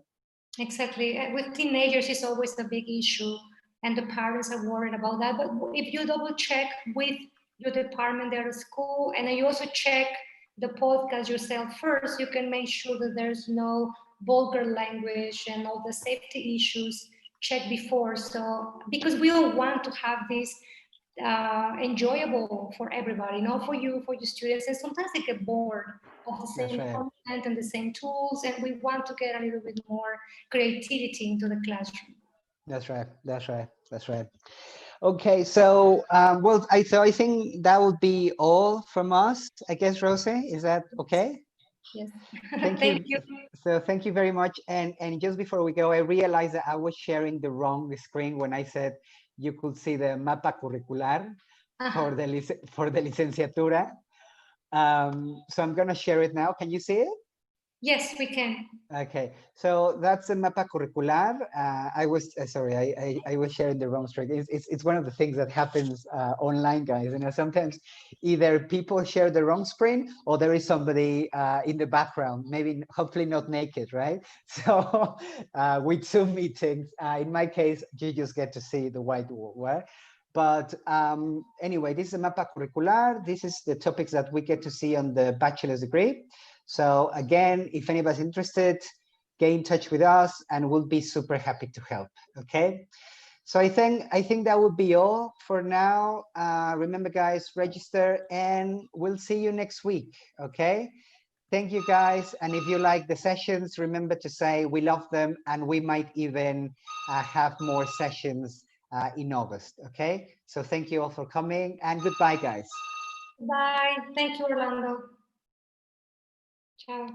Exactly. With teenagers, it's always a big issue, and the parents are worried about that. But if you double check with your department there at school, and then you also check the podcast yourself first, you can make sure that there's no vulgar language and all the safety issues checked before. So, because we all want to have this enjoyable for everybody, not for you, for your students, and sometimes they get bored of the same content and the same tools, and we want to get a little bit more creativity into the classroom. That's right. That's right. That's right. Okay, so well, I think that would be all from us, I guess, Rosie. Is that okay? Yes. Thank Thank you. you. So thank you very much. And just before we go, I realized that I was sharing the wrong screen when I said you could see the mapa curricular for the licenciatura. So I'm gonna share it now. Can you see it? Yes, we can. Okay, so that's the mapa curricular. I was sorry, I was sharing the wrong screen. It's one of the things that happens online, guys. You know, sometimes either people share the wrong screen or there is somebody in the background, maybe hopefully not naked, right? So with Zoom meetings, in my case, you just get to see the white wall, right? But anyway, this is a mapa curricular. This is the topics that we get to see on the bachelor's degree. So again, if anybody's interested, get in touch with us and we'll be super happy to help, okay? So I think that would be all for now. Remember guys, register and we'll see you next week, okay? Thank you guys. And if you like the sessions, remember to say we love them and we might even have more sessions in August, okay? So thank you all for coming and goodbye guys. Bye. Thank you, Orlando. Ciao.